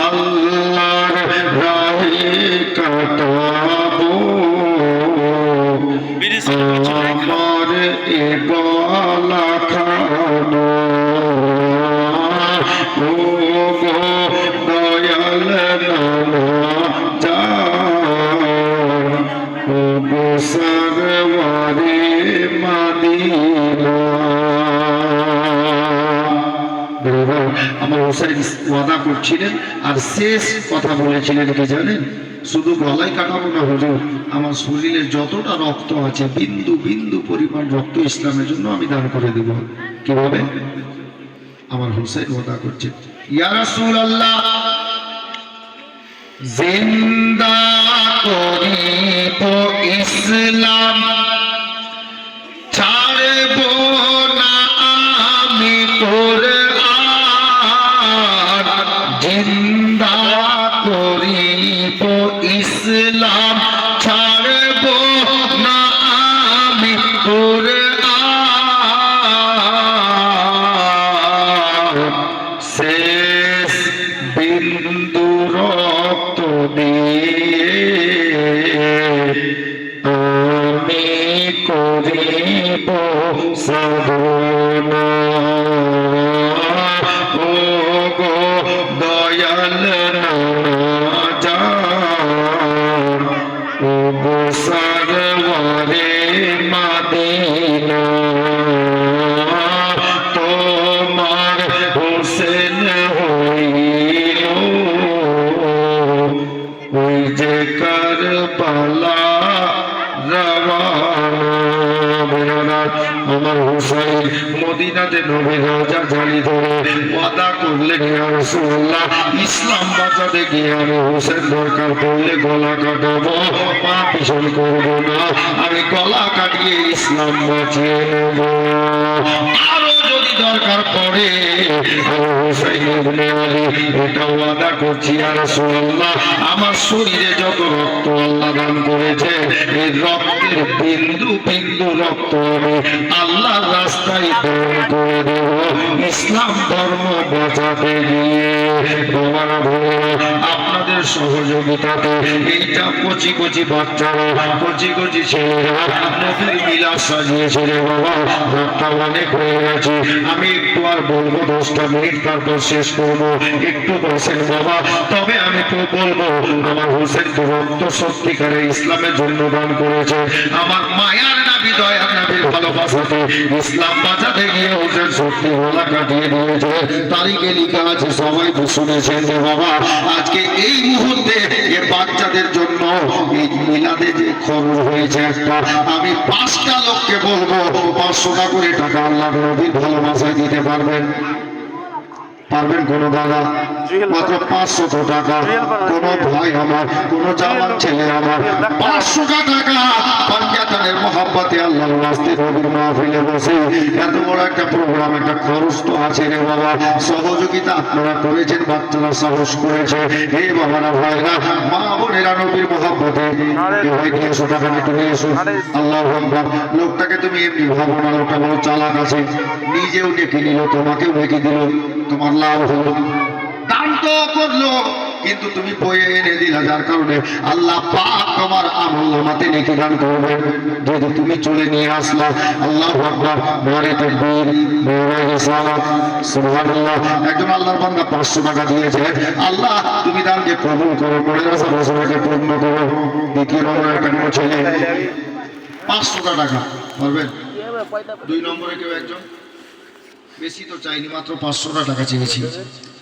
আল্লাহর রাহে কাটাবো আমার এ গলা খানা, ও গো দয়াল নানা জান, ও গো সরওয়ারে মদিনা। আমার হুসাইন ওয়াদা করছিলেন আর শেষ কথা বলেছিলেন কি জানেন, শুধু গলায় কাটাবো না হুজুর, আমার শরীরে যতটা রক্ত আছে বিন্দু বিন্দু পরিমাণ রক্ত ইসলামের জন্য আমি দান করে দেব। কিভাবে? আমার হুসাইন ওয়াদা করছে, ইয়া রাসূলুল্লাহ জিন্দা করিব ইসলাম, ছাড়ব না আমি কুরআন, জিন্দা করিব ইসলাম, ছাড়ব না আমি কুরআন, শেষ বিন্দু রক্ত দিয়ে আল্লাহ আমার হুসাইন মদিনাতে নবী রাজা জালি ধরে ওয়াদা করলেন ইয়া রাসূলুল্লাহ ইসলাম বাঁচাতে গিয়ে আমি হুসাইন দরকার পড়লে গলা কাটাবো পা পিছন করবো না আমি গলা কাটিয়ে ইসলাম বাঁচিয়ে নেব আরো যদি দরকার পড়ে আমি হুসাইন ইবনে আলী এটা ওয়াদা করছি ইয়া রাসূলুল্লাহ আমার শরীরে যত রক্ত আল্লাহ দান করেছে এই রক্তের বিন্দু বিন্দু রক্ত আমি আল্লাহর রাস্তায় দান করে দেব ইসলাম ধর্ম বাঁচাতে গিয়ে বাবারা ভাইয়েরা আপনাদের সহযোগিতাতে এইটা কচি কচি বাচ্চারা কচি কচি ছেলেরা নবীর মিলাদ সাজিয়েছে রে বাবা রাতটা অনেক হয়ে গেছে আমি একটু আর বলবো 10টা মিনিট তারপর শেষ করবো একটু বসেন বাবা তবে আমি তো বলবো আমার হোসেন তো রক্ত সত্যিকারে ইসলামের জন্য দান করেছে আমার মায়ার নাবি দয়ার নাবির ভালোবাসাতে ইসলাম বাঁচাতে গিয়ে হোসেন সত্যি গলা কাটিয়ে দিয়েছে তারিখে লেখা আছে সবাই তো শুনেছেন যে বাবা আজকে এই মুহূর্তে এ বাচ্চাদের জন্য এই মিলাদে যে খরচ হয়েছে একটা আমি 5টা লোককে বলবো 500 টাকা করে টাকা আল্লাহ নবীর ভালোবাসায় দিতে পারবেন পারবেন কোন দাদা মাত্র 500 টাকা কোন ভাই আমার কোন জামান ছেলে আমার 500 টাকা পাঞ্জাতনের মহাব্বতে আল্লাহর রাস্তে নবীর মাহফিলে বসে এত বড় একটা প্রোগ্রাম একটা খরচ তো আছে রে বাবা সহযোগিতা আপনারা করেছেন বাচ্চারা সাহস করেছে হে বাবারা ভাইরা মা বোনেরা নবীর মহাব্বতে ভাই 200 টাকা একটু নিয়ে এসো আল্লাহু আকবার লোকটাকে তুমি এমনি ভাবো না লোকটা বড় চালাক আছে নিজেও ডেকে নিল তোমাকেও ডেকে দিল তোমার লাভ হলো দান তো করলো কিন্তু তুমি বয়ে এনে দিলা যার কারণে আল্লাহ পাক তোমার আমলনামাতে নেকি দান করবে যদি তুমি চলে নিয়ে আসলা আল্লাহু আকবার নারে তাকবীর নারে রিসালাত সুবহানাল্লাহ একজন আল্লাহর বান্দা 500 টাকা দিয়েছে আল্লাহ তুমি দানকে কবুল করো মনের আশা বাসনাকে পূর্ণ করো দ্বিতীয় নম্বরে একটা কোনো ছেলে 500 টাকা পারবেন 2 নম্বরে কেউ একজন বেশি তো চাইনি মাত্র 500 টাকা চেয়েছি